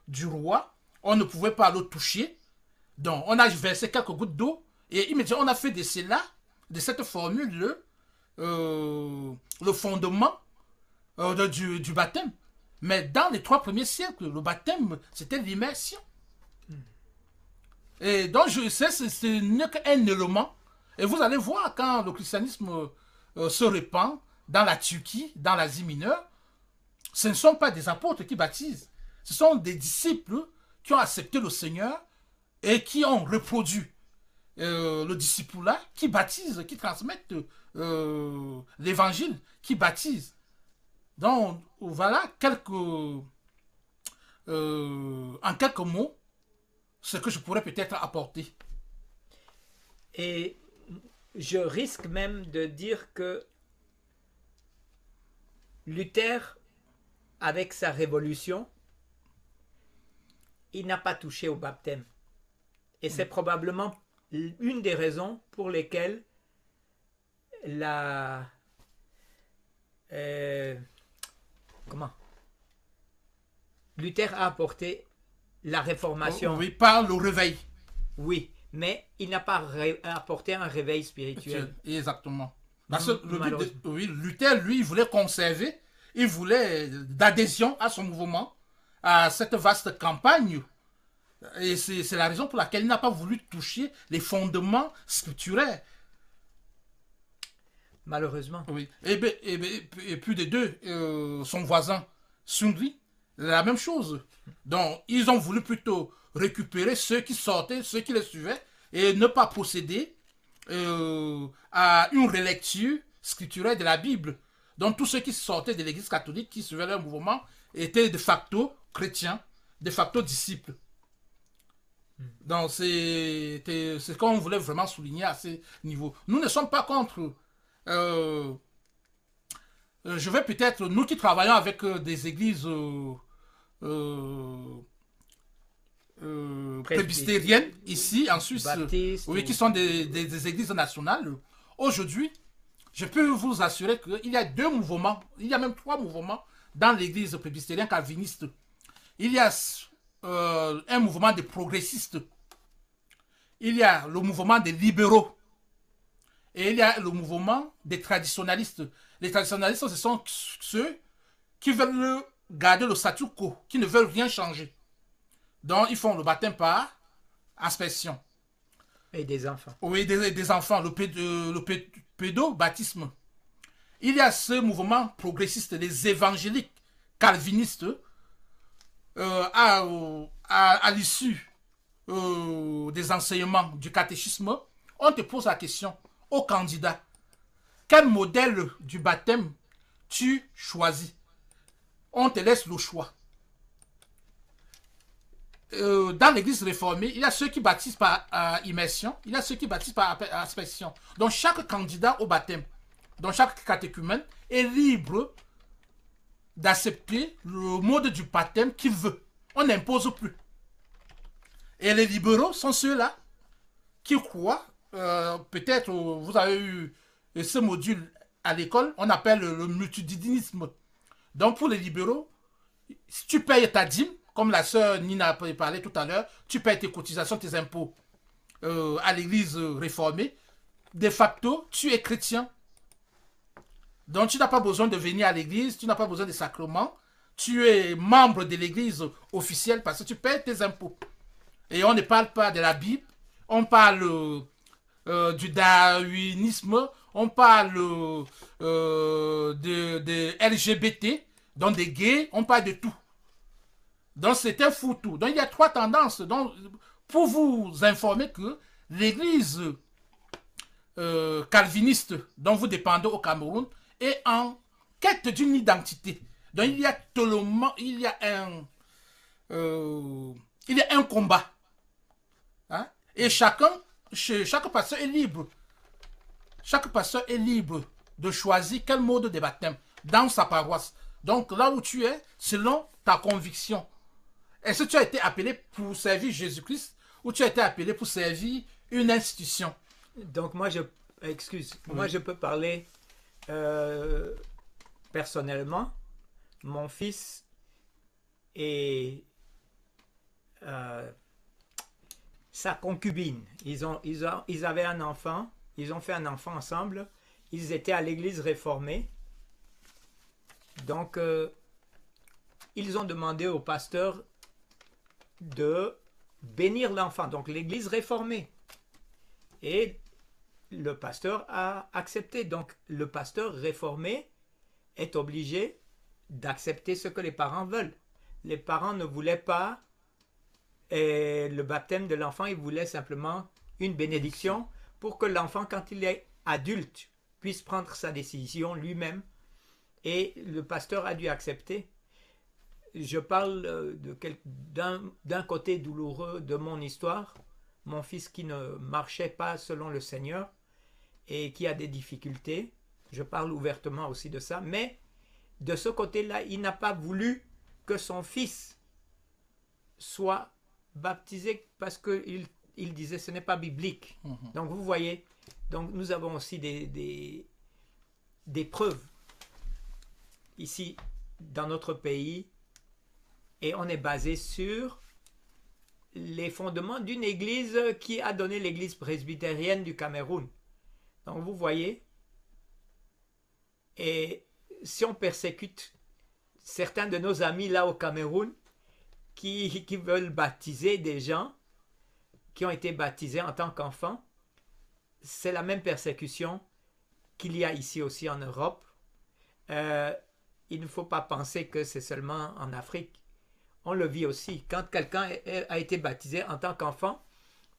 du roi, on ne pouvait pas le toucher. Donc, on a versé quelques gouttes d'eau, et immédiatement, on a fait de cela, de cette formule, le fondement du baptême. Mais dans les 3 premiers siècles, le baptême, c'était l'immersion. Et donc, je sais, ce n'est qu'un élément. Et vous allez voir, quand le christianisme se répand dans la Turquie, dans l'Asie mineure, ce ne sont pas des apôtres qui baptisent. Ce sont des disciples qui ont accepté le Seigneur et qui ont reproduit le disciple-là, qui baptisent, qui transmettent l'évangile, qui baptisent. Donc, voilà en quelques mots, ce que je pourrais peut-être apporter. Et je risque même de dire que Luther, avec sa révolution, il n'a pas touché au baptême. Et c'est probablement une des raisons pour lesquelles Luther a apporté la réformation. Oui, par le réveil. Oui, mais il n'a pas apporté un réveil spirituel. Exactement. Parce que Luther, lui, il voulait conserver, il voulait d'adhésion à son mouvement, à cette vaste campagne. Et c'est la raison pour laquelle il n'a pas voulu toucher les fondements scripturaires. Malheureusement. Oui. Et plus des deux, son voisin, Sungri, la même chose. Donc, ils ont voulu plutôt récupérer ceux qui sortaient, ceux qui les suivaient, et ne pas procéder à une relecture scripturaire de la Bible. Donc, tous ceux qui sortaient de l'église catholique, qui suivaient leur mouvement, étaient de facto chrétiens, de facto disciples. Donc, c'est ce qu'on voulait vraiment souligner à ce niveau. Nous ne sommes pas contre... je vais peut-être, nous qui travaillons avec des églises presbytériennes ici en Suisse, oui, qui sont des églises nationales, aujourd'hui, je peux vous assurer qu'il y a 2 mouvements, il y a même 3 mouvements dans l'église presbytérienne calviniste. Il y a un mouvement des progressistes, il y a le mouvement des libéraux, Et il y a le mouvement des traditionalistes. Les traditionalistes, ce sont ceux qui veulent garder le statu quo, qui ne veulent rien changer. Donc, ils font le baptême par aspersion. Et des enfants. Oui, des enfants, le pédobaptisme. Il y a ce mouvement progressiste, les évangéliques calvinistes, à l'issue des enseignements du catéchisme, on te pose la question au candidat, quel modèle du baptême tu choisis? On te laisse le choix. Dans l'église réformée, il y a ceux qui baptisent par immersion, il y a ceux qui baptisent par aspersion. Donc chaque candidat au baptême, donc chaque catéchumène est libre d'accepter le mode du baptême qu'il veut. On n'impose plus. Et les libéraux sont ceux-là qui croient, peut-être vous avez eu ce module à l'école, on appelle le multidinisme. Donc pour les libéraux, si tu payes ta dîme, comme la sœur Nina a parlé tout à l'heure, tu payes tes cotisations, tes impôts à l'église réformée, de facto, tu es chrétien. Donc tu n'as pas besoin de venir à l'église, tu n'as pas besoin de sacrements, tu es membre de l'église officielle parce que tu payes tes impôts. Et on ne parle pas de la Bible, on parle du darwinisme, on parle de LGBT, donc des gays, on parle de tout. Donc c'est un foutu. Donc il y a trois tendances. Donc, pour vous informer que l'église calviniste dont vous dépendez au Cameroun est en quête d'une identité. Donc il y a un combat. Hein? Et chaque pasteur est libre. Chaque pasteur est libre de choisir quel mode de baptême dans sa paroisse. Donc là où tu es, selon ta conviction. Est-ce que tu as été appelé pour servir Jésus-Christ ou tu as été appelé pour servir une institution? Donc moi je peux parler personnellement. Mon fils et sa concubine, ils avaient un enfant, ils ont fait un enfant ensemble, ils étaient à l'église réformée. Donc ils ont demandé au pasteur de bénir l'enfant, donc l'église réformée. Et le pasteur a accepté. Donc le pasteur réformé est obligé d'accepter ce que les parents veulent. Les parents ne voulaient pas le baptême de l'enfant, ils voulaient simplement une bénédiction pour que l'enfant, quand il est adulte, puisse prendre sa décision lui-même. Et le pasteur a dû accepter. Je parle d'un côté douloureux de mon histoire, mon fils qui ne marchait pas selon le Seigneur et qui a des difficultés. Je parle ouvertement aussi de ça, mais de ce côté-là, il n'a pas voulu que son fils soit baptisé parce qu'il disait ce n'est pas biblique. Donc vous voyez, donc nous avons aussi des preuves ici dans notre pays. Et on est basé sur les fondements d'une église qui a donné l'église presbytérienne du Cameroun. Donc vous voyez, et si on persécute certains de nos amis là au Cameroun qui veulent baptiser des gens qui ont été baptisés en tant qu'enfants, c'est la même persécution qu'il y a ici aussi en Europe. Il ne faut pas penser que c'est seulement en Afrique. On le vit aussi. Quand quelqu'un a été baptisé en tant qu'enfant,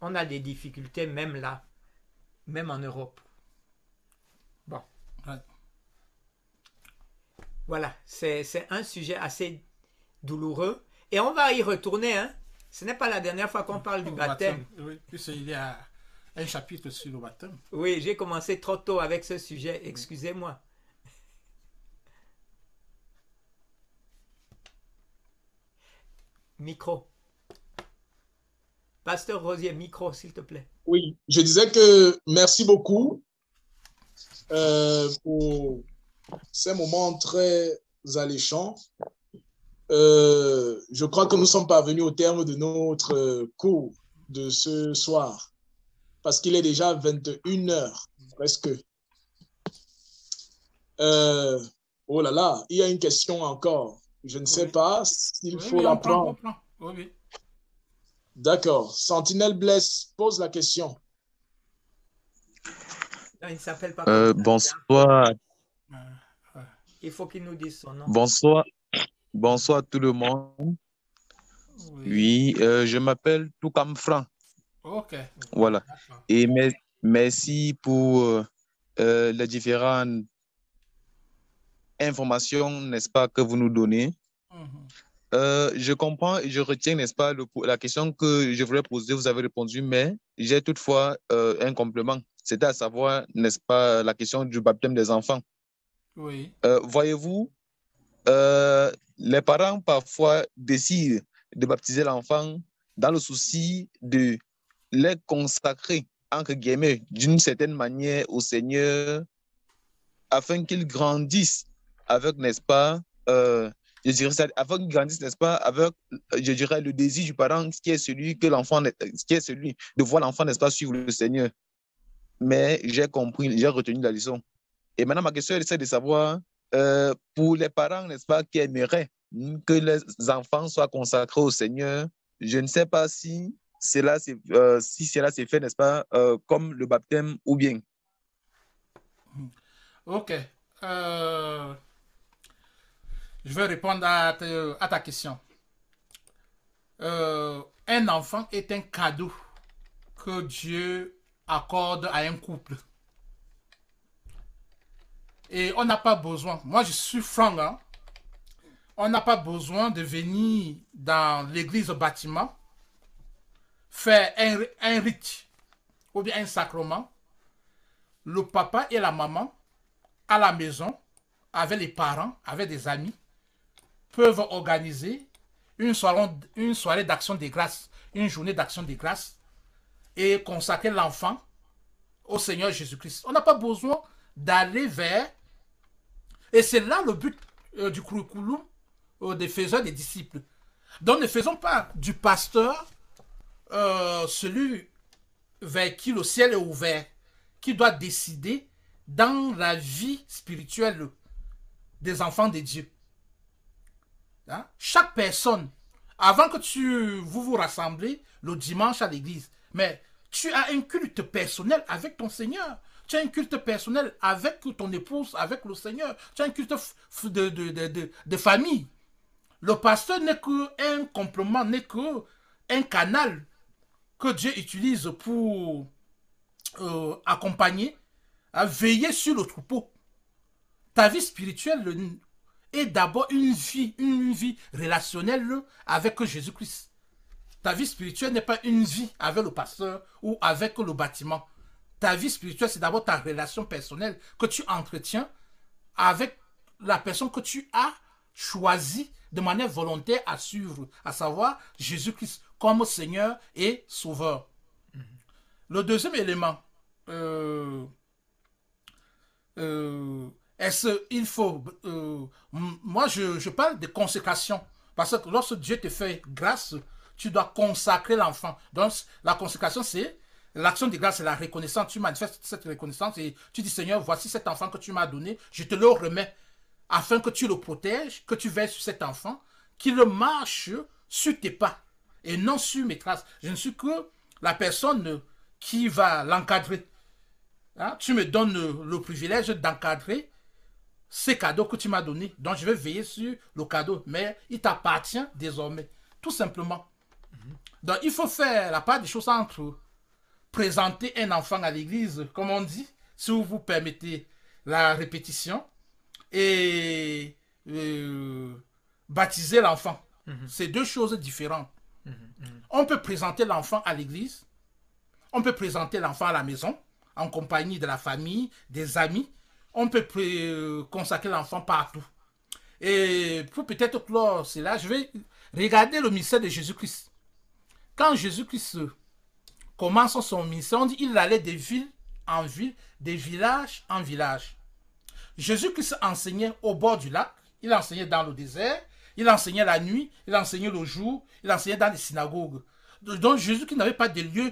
on a des difficultés même là, même en Europe. Bon. Ouais. Voilà, c'est un sujet assez douloureux. Et on va y retourner. Hein. Ce n'est pas la dernière fois qu'on parle du baptême. Oui, puisqu'il y a un chapitre sur le baptême. Oui, j'ai commencé trop tôt avec ce sujet. Excusez-moi. Micro. Pasteur Rosier, micro, s'il te plaît. Oui, je disais que merci beaucoup pour ces moments très alléchants. Je crois que nous sommes parvenus au terme de notre cours de ce soir parce qu'il est déjà 21h. Presque. Oh là là, il y a une question encore. Je ne sais pas s'il faut la prendre. Oui. D'accord. Sentinelle Bless pose la question. Non, il ne s'appelle pas. Bonsoir. Il faut qu'il nous dise son nom. Bonsoir tout le monde. Oui, je m'appelle Toukam Franc. Ok. Voilà. Et merci pour les différentes informations, n'est-ce pas, que vous nous donnez. Je comprends et je retiens, n'est-ce pas, la question que je voulais poser, vous avez répondu, mais j'ai toutefois un complément. C'était à savoir, n'est-ce pas, la question du baptême des enfants. Oui. Voyez-vous, les parents parfois décident de baptiser l'enfant dans le souci de les consacrer, entre guillemets, d'une certaine manière au Seigneur, afin qu'ils grandissent avec, n'est-ce pas, je dirais ça, afin qu'ils grandissent, n'est-ce pas, avec, je dirais, le désir du parent, qui est celui que l'enfant, qui est celui de voir l'enfant, n'est-ce pas, suivre le Seigneur. Mais j'ai compris, j'ai retenu la leçon. Et maintenant, ma question, c'est de savoir, pour les parents, n'est-ce pas, qui aimeraient que les enfants soient consacrés au Seigneur, je ne sais pas si cela s'est fait, n'est-ce pas, comme le baptême ou bien. Ok. Je vais répondre à ta question. Un enfant est un cadeau que Dieu accorde à un couple. Et on n'a pas besoin, moi je suis franc, hein, on n'a pas besoin de venir dans l'église bâtiment, faire un rite ou bien un sacrement. Le papa et la maman, à la maison, avec les parents, avec des amis, peuvent organiser une soirée d'action de grâce, une journée d'action de grâce et consacrer l'enfant au Seigneur Jésus-Christ. On n'a pas besoin d'aller vers... Et c'est là le but du curriculum des faiseurs des disciples. Donc ne faisons pas du pasteur celui vers qui le ciel est ouvert, qui doit décider dans la vie spirituelle des enfants de Dieu. Hein? Chaque personne, avant que vous vous rassemblez le dimanche à l'église, mais tu as un culte personnel avec ton Seigneur. Tu as un culte personnel avec ton épouse, avec le Seigneur. Tu as un culte de famille. Le pasteur n'est qu'un complément, n'est qu'un canal que Dieu utilise pour accompagner, à veiller sur le troupeau. Ta vie spirituelle est d'abord une vie relationnelle avec Jésus-Christ. Ta vie spirituelle n'est pas une vie avec le pasteur ou avec le bâtiment. Ta vie spirituelle, c'est d'abord ta relation personnelle que tu entretiens avec la personne que tu as choisie de manière volontaire à suivre, à savoir Jésus-Christ comme Seigneur et Sauveur. Le deuxième élément, il faut... moi, je parle de consécration. Parce que lorsque Dieu te fait grâce, tu dois consacrer l'enfant. Donc, la consécration, c'est l'action de grâce, c'est la reconnaissance. Tu manifestes cette reconnaissance et tu dis, Seigneur, voici cet enfant que tu m'as donné. Je te le remets afin que tu le protèges, que tu veilles sur cet enfant, qu'il marche sur tes pas et non sur mes traces. Je ne suis que la personne qui va l'encadrer. Hein? Tu me donnes le privilège d'encadrer ces cadeaux que tu m'as donnés. Donc, je vais veiller sur le cadeau. Mais il t'appartient désormais. Tout simplement. Donc, il faut faire la part des choses entre présenter un enfant à l'église, comme on dit, si vous permettez la répétition, et baptiser l'enfant. C'est deux choses différentes. On peut présenter l'enfant à l'église, on peut présenter l'enfant à la maison, en compagnie de la famille, des amis. On peut consacrer l'enfant partout. Et pour peut-être clore cela, je vais regarder le ministère de Jésus-Christ. Quand Jésus-Christ commence son ministère, on dit qu'il allait de ville en ville, de village en village. Jésus-Christ enseignait au bord du lac, il enseignait dans le désert, il enseignait la nuit, il enseignait le jour, il enseignait dans les synagogues. Donc Jésus-Christ n'avait pas de lieu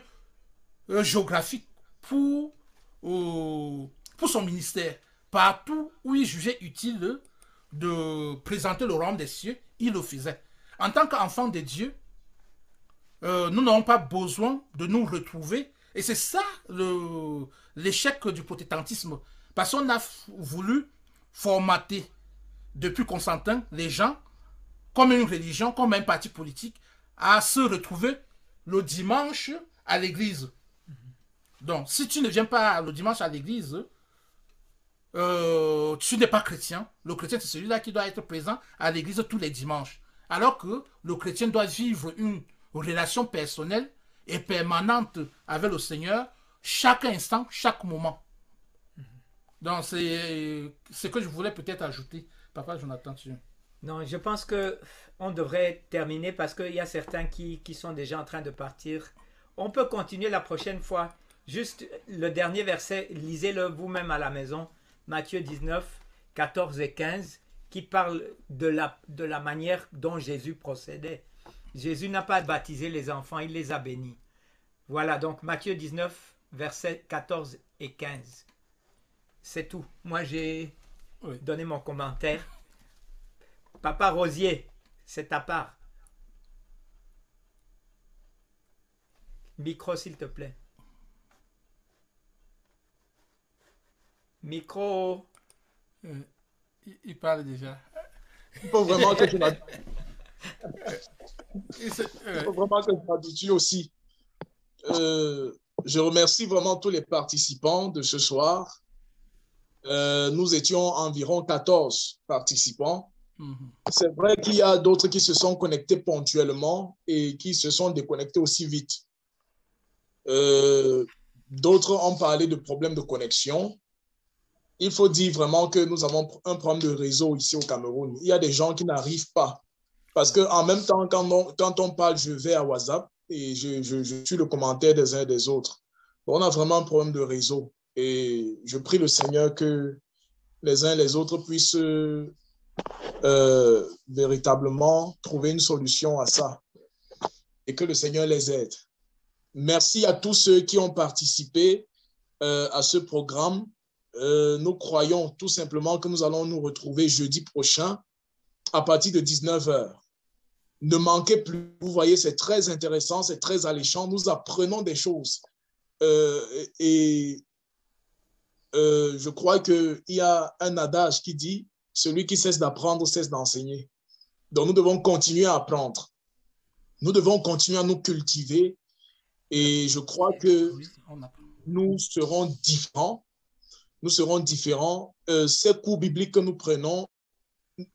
géographique pour pour son ministère. Partout où il jugeait utile de présenter le royaume des cieux, il le faisait. En tant qu'enfant de Dieu, nous n'avons pas besoin de nous retrouver. Et c'est ça l'échec du protestantisme. Parce qu'on a voulu formater, depuis Constantin, les gens, comme une religion, comme un parti politique, à se retrouver le dimanche à l'église. Donc, si tu ne viens pas le dimanche à l'église, tu n'es pas chrétien. Le chrétien, c'est celui-là qui doit être présent à l'église tous les dimanches. Alors que le chrétien doit vivre une relation personnelle et permanente avec le Seigneur chaque instant, chaque moment. Donc, c'est ce que je voulais peut-être ajouter. Papa Jonathan, tu... Non, je pense que on devrait terminer parce qu'il y a certains qui sont déjà en train de partir. On peut continuer la prochaine fois. Juste le dernier verset, lisez-le vous-même à la maison. Matthieu 19, 14 et 15, qui parle de la manière dont Jésus procédait. Jésus n'a pas baptisé les enfants, il les a bénis. Voilà, donc Matthieu 19, versets 14 et 15. C'est tout. Moi, j'ai donné mon commentaire. Papa Rosier, c'est ta part. Micro, s'il te plaît. Micro. Il parle déjà. Il faut vraiment que tu m'habitues aussi. Je remercie vraiment tous les participants de ce soir. Nous étions environ 14 participants. C'est vrai qu'il y a d'autres qui se sont connectés ponctuellement et qui se sont déconnectés aussi vite. D'autres ont parlé de problèmes de connexion. Il faut dire vraiment que nous avons un problème de réseau ici au Cameroun. Il y a des gens qui n'arrivent pas. Parce qu'en même temps, quand on parle, je vais à WhatsApp et je suis le commentaire des uns et des autres. On a vraiment un problème de réseau. Et je prie le Seigneur que les uns et les autres puissent véritablement trouver une solution à ça et que le Seigneur les aide. Merci à tous ceux qui ont participé à ce programme. Nous croyons tout simplement que nous allons nous retrouver jeudi prochain à partir de 19h. Ne manquez plus, vous voyez, c'est très intéressant, c'est très alléchant. Nous apprenons des choses. Je crois qu'il y a un adage qui dit « Celui qui cesse d'apprendre cesse d'enseigner ». Donc, nous devons continuer à apprendre. Nous devons continuer à nous cultiver. Et je crois que nous serons différents. Nous serons différents. Ces cours bibliques que nous prenons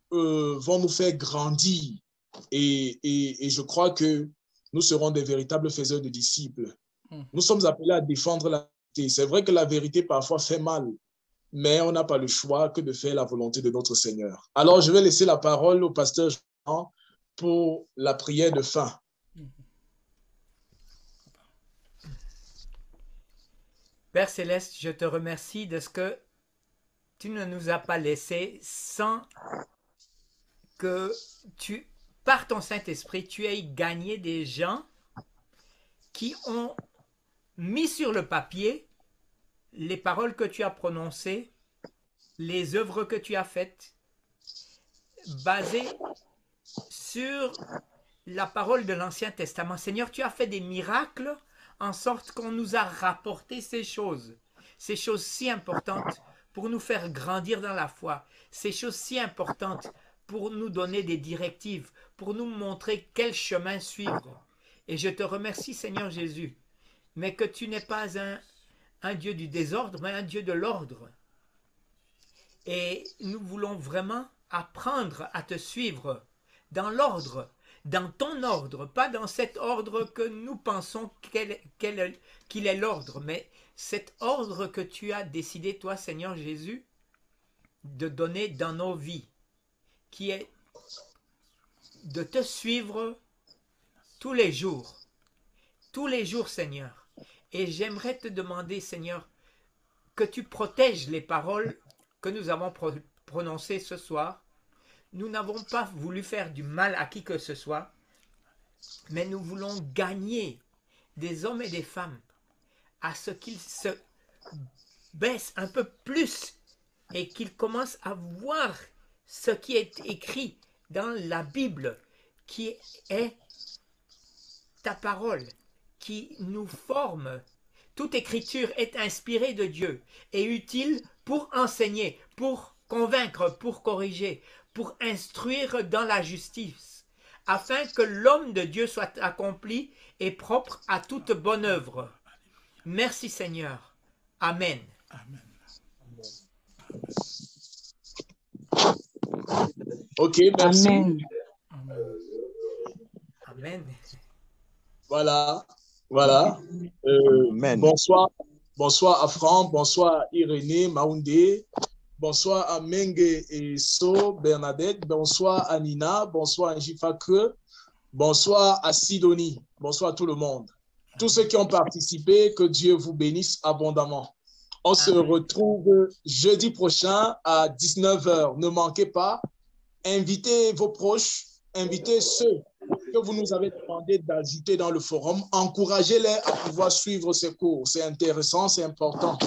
vont nous faire grandir. Et je crois que nous serons des véritables faiseurs de disciples. Nous sommes appelés à défendre la vérité. C'est vrai que la vérité parfois fait mal, mais on n'a pas le choix que de faire la volonté de notre Seigneur. Alors, je vais laisser la parole au pasteur Jean pour la prière de fin. Père Céleste, je te remercie de ce que tu ne nous as pas laissé sans que tu, par ton Saint-Esprit, tu aies gagné des gens qui ont mis sur le papier les paroles que tu as prononcées, les œuvres que tu as faites, basées sur la parole de l'Ancien Testament. Seigneur, tu as fait des miracles en sorte qu'on nous a rapporté ces choses si importantes pour nous faire grandir dans la foi, ces choses si importantes pour nous donner des directives, pour nous montrer quel chemin suivre. Et je te remercie, Seigneur Jésus, mais que tu n'es pas un Dieu du désordre, mais un Dieu de l'ordre. Et nous voulons vraiment apprendre à te suivre dans l'ordre, dans ton ordre, pas dans cet ordre que nous pensons qu'il est l'ordre, mais cet ordre que tu as décidé, toi, Seigneur Jésus, de donner dans nos vies, qui est de te suivre tous les jours, Seigneur. Et j'aimerais te demander, Seigneur, que tu protèges les paroles que nous avons prononcées ce soir. Nous n'avons pas voulu faire du mal à qui que ce soit, mais nous voulons gagner des hommes et des femmes à ce qu'ils se baisse un peu plus et qu'il commence à voir ce qui est écrit dans la Bible, qui est ta parole, qui nous forme. Toute écriture est inspirée de Dieu et utile pour enseigner, pour convaincre, pour corriger, pour instruire dans la justice, afin que l'homme de Dieu soit accompli et propre à toute bonne œuvre. Merci Seigneur. Amen. Amen. Ok, merci. Amen. Amen. Voilà, voilà. Amen. Bonsoir à Franck, bonsoir à Irénée, Maoundé, bonsoir à Mengue et So, Bernadette, bonsoir à Nina, bonsoir à Jifake, bonsoir à Sidonie, bonsoir à tout le monde. Tous ceux qui ont participé, que Dieu vous bénisse abondamment. On se retrouve jeudi prochain à 19 h. Ne manquez pas. Invitez vos proches, invitez ceux que vous nous avez demandé d'ajouter dans le forum. Encouragez-les à pouvoir suivre ces cours. C'est intéressant, c'est important.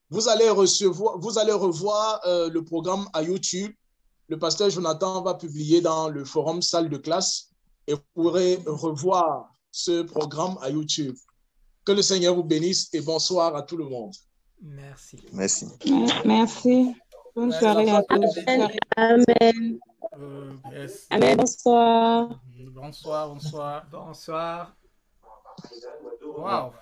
Vous allez revoir le programme à YouTube. Le pasteur Jonathan va publier dans le forum salle de classe et vous pourrez revoir ce programme à YouTube. Que le Seigneur vous bénisse et bonsoir à tout le monde. Merci. Merci. Merci. Bonne soirée à tous. Amen. Merci. Amen. Bonsoir. Bonsoir, bonsoir. Bonsoir. Wow.